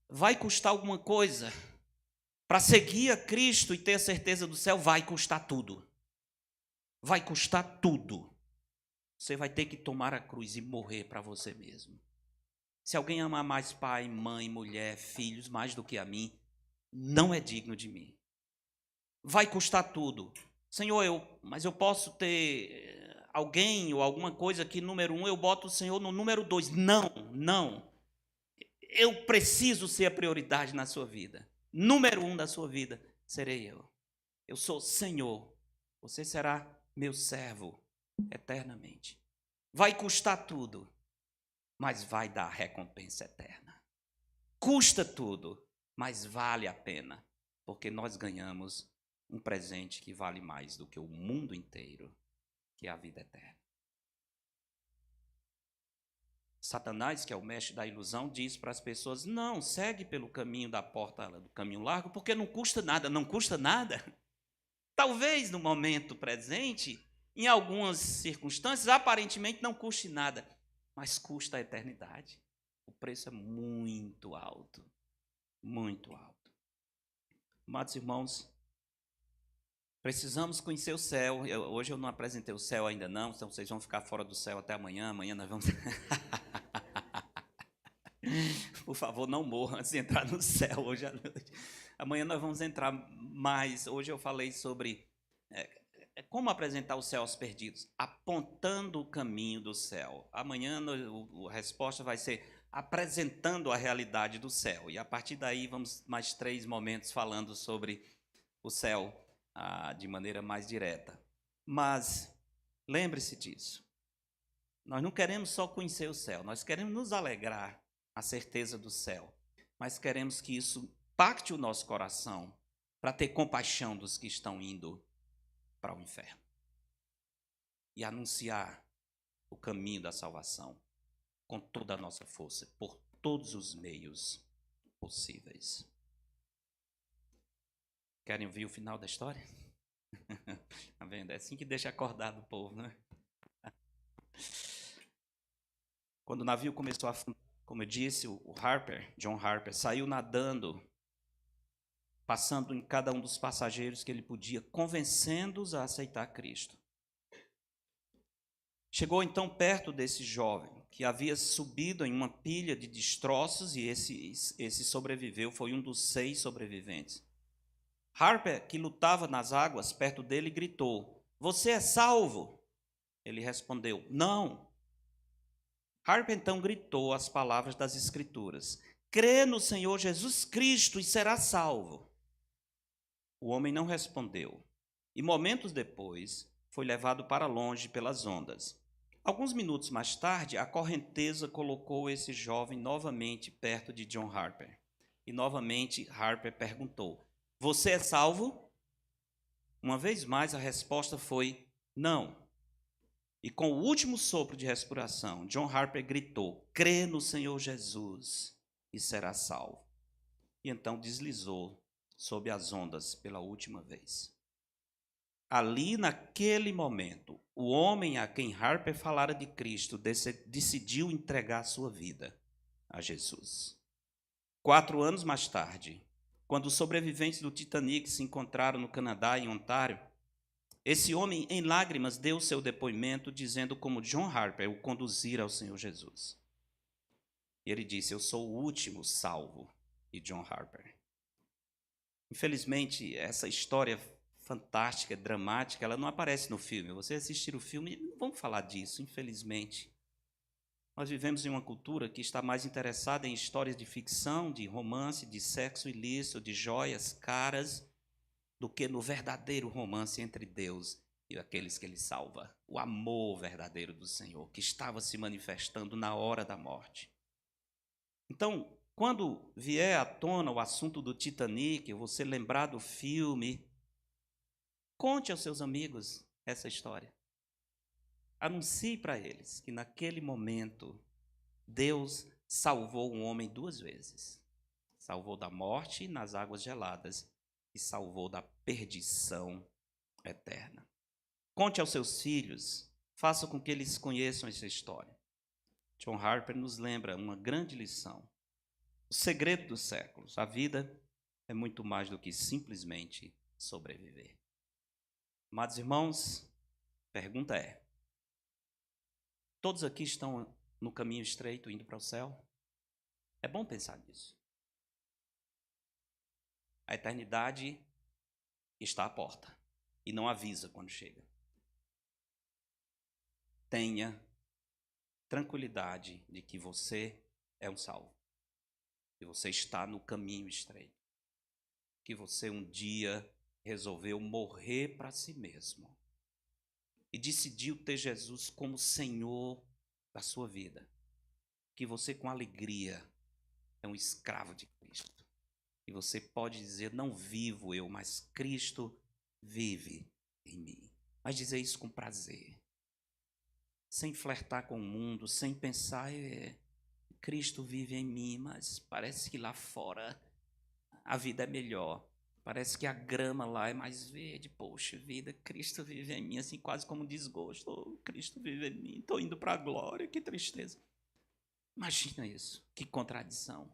Vai custar alguma coisa? Para seguir a Cristo e ter a certeza do céu, vai custar tudo. Vai custar tudo. Você vai ter que tomar a cruz e morrer para você mesmo. Se alguém ama mais pai, mãe, mulher, filhos, mais do que a mim, não é digno de mim. Vai custar tudo. Senhor, mas eu posso ter alguém ou alguma coisa que número 1, eu boto o Senhor no número 2. Não. Eu preciso ser a prioridade na sua vida. Número 1 da sua vida serei eu. Eu sou Senhor. Você será meu servo eternamente. Vai custar tudo, mas vai dar recompensa eterna. Custa tudo, mas vale a pena, porque nós ganhamos um presente que vale mais do que o mundo inteiro, que é a vida eterna. Satanás, que é o mestre da ilusão, diz para as pessoas: não, segue pelo caminho da porta, do caminho largo, porque não custa nada. Não custa nada. Talvez no momento presente, em algumas circunstâncias, aparentemente não custe nada, mas custa a eternidade. O preço é muito alto, muito alto. Amados irmãos, precisamos conhecer o céu. Hoje eu não apresentei o céu ainda não, então vocês vão ficar fora do céu até amanhã. Amanhã nós vamos... Por favor, não morram antes de entrar no céu hoje à noite. Amanhã nós vamos entrar mais. Hoje eu falei sobre como apresentar o céu aos perdidos, apontando o caminho do céu. Amanhã a resposta vai ser apresentando a realidade do céu. E a partir daí vamos mais 3 momentos falando sobre o céu de maneira mais direta. Mas lembre-se disso. Nós não queremos só conhecer o céu, nós queremos nos alegrar a certeza do céu, mas queremos que isso impacte o nosso coração para ter compaixão dos que estão indo para o inferno e anunciar o caminho da salvação com toda a nossa força, por todos os meios possíveis. Querem ouvir o final da história? Tá vendo? É assim que deixa acordado o povo, né? Quando o navio começou a afundar, como eu disse, o John Harper, saiu nadando, passando em cada um dos passageiros que ele podia, convencendo-os a aceitar Cristo. Chegou então perto desse jovem, que havia subido em uma pilha de destroços, e esse sobreviveu, foi um dos 6 sobreviventes. Harper, que lutava nas águas perto dele, gritou: "Você é salvo?" Ele respondeu: "Não." Harper então gritou as palavras das Escrituras: "Crê no Senhor Jesus Cristo e será salvo." O homem não respondeu, e momentos depois foi levado para longe pelas ondas. Alguns minutos mais tarde, a correnteza colocou esse jovem novamente perto de John Harper. E novamente Harper perguntou: "Você é salvo?" Uma vez mais a resposta foi: "Não." E com o último sopro de respiração, John Harper gritou: "Crê no Senhor Jesus e será salvo." E então deslizou sob as ondas pela última vez. Ali, naquele momento, o homem a quem Harper falara de Cristo decidiu entregar sua vida a Jesus. 4 anos mais tarde, quando os sobreviventes do Titanic se encontraram no Canadá, em Ontário, esse homem, em lágrimas, deu seu depoimento, dizendo como John Harper o conduzira ao Senhor Jesus. E ele disse: "Eu sou o último salvo de John Harper." Infelizmente, essa história fantástica, dramática, ela não aparece no filme. Você assistir o filme, não vamos falar disso, infelizmente. Nós vivemos em uma cultura que está mais interessada em histórias de ficção, de romance, de sexo ilícito, de joias caras, do que no verdadeiro romance entre Deus e aqueles que Ele salva. O amor verdadeiro do Senhor, que estava se manifestando na hora da morte. Então, quando vier à tona o assunto do Titanic, você lembrar do filme, conte aos seus amigos essa história. Anuncie para eles que naquele momento Deus salvou um homem 2 vezes. Salvou da morte nas águas geladas e salvou da perdição eterna. Conte aos seus filhos, faça com que eles conheçam essa história. John Harper nos lembra uma grande lição. O segredo dos séculos. A vida é muito mais do que simplesmente sobreviver. Amados irmãos, pergunta é: todos aqui estão no caminho estreito indo para o céu? É bom pensar nisso. A eternidade está à porta e não avisa quando chega. Tenha tranquilidade de que você é um salvo, que você está no caminho estreito, que você um dia resolveu morrer para si mesmo e decidiu ter Jesus como Senhor da sua vida, que você com alegria é um escravo de Cristo, e você pode dizer: "Não vivo eu, mas Cristo vive em mim." Mas dizer isso com prazer, sem flertar com o mundo, sem pensar: Cristo vive em mim, mas parece que lá fora a vida é melhor. Parece que a grama lá é mais verde. Poxa vida, Cristo vive em mim, assim, quase como um desgosto. Oh, Cristo vive em mim, estou indo para a glória, que tristeza. Imagina isso, que contradição.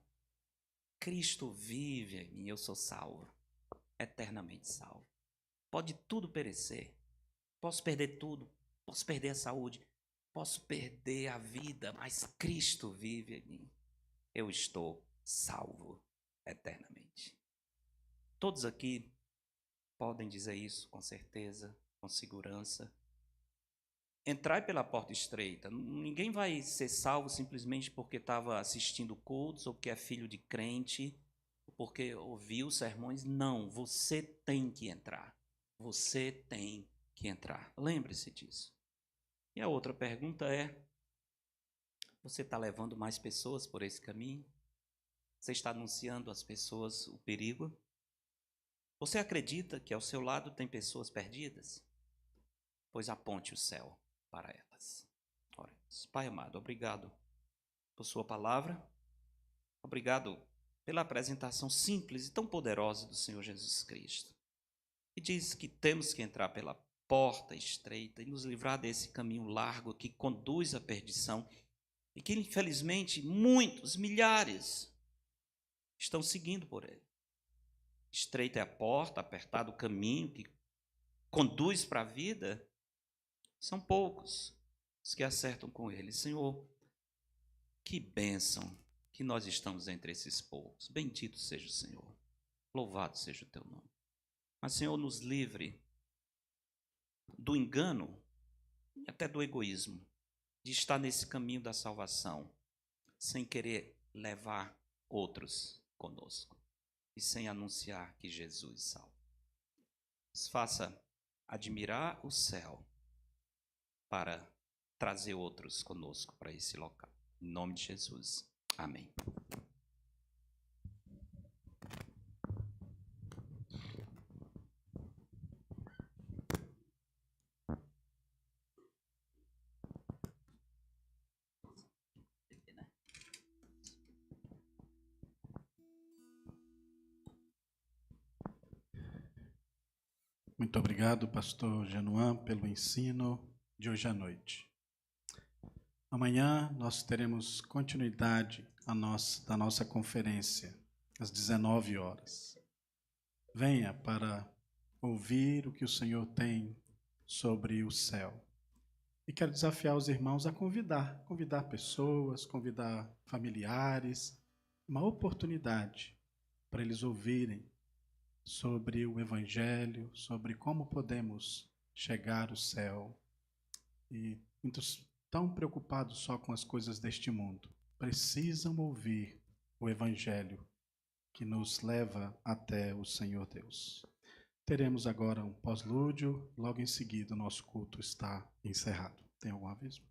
Cristo vive em mim, eu sou salvo, eternamente salvo. Pode tudo perecer, posso perder tudo, posso perder a saúde, posso perder a vida, mas Cristo vive em mim. Eu estou salvo eternamente. Todos aqui podem dizer isso com certeza, com segurança. Entrai pela porta estreita. Ninguém vai ser salvo simplesmente porque estava assistindo cultos, ou porque é filho de crente, ou porque ouviu sermões. Não, você tem que entrar. Você tem que entrar. Lembre-se disso. E a outra pergunta é: você está levando mais pessoas por esse caminho? Você está anunciando às pessoas o perigo? Você acredita que ao seu lado tem pessoas perdidas? Pois aponte o céu para elas. Oremos. Pai amado, obrigado por sua palavra. Obrigado pela apresentação simples e tão poderosa do Senhor Jesus Cristo. E diz que temos que entrar pela porta estreita e nos livrar desse caminho largo que conduz à perdição e que, infelizmente, muitos, milhares, estão seguindo por ele. Estreita é a porta, apertado o caminho que conduz para a vida, são poucos os que acertam com ele. Senhor, que bênção que nós estamos entre esses poucos. Bendito seja o Senhor. Louvado seja o teu nome. Mas, Senhor, nos livre do engano e até do egoísmo, de estar nesse caminho da salvação, sem querer levar outros conosco e sem anunciar que Jesus salva. Nos faça admirar o céu para trazer outros conosco para esse local. Em nome de Jesus. Amém. Muito obrigado, pastor Januan, pelo ensino de hoje à noite. Amanhã nós teremos continuidade da nossa conferência, às 19 horas. Venha para ouvir o que o Senhor tem sobre o céu. E quero desafiar os irmãos a convidar pessoas, convidar familiares, uma oportunidade para eles ouvirem sobre o Evangelho, sobre como podemos chegar ao céu. E muitos tão preocupados só com as coisas deste mundo, precisam ouvir o Evangelho que nos leva até o Senhor Deus. Teremos agora um pós-lúdio, logo em seguida o nosso culto está encerrado. Tem algum aviso?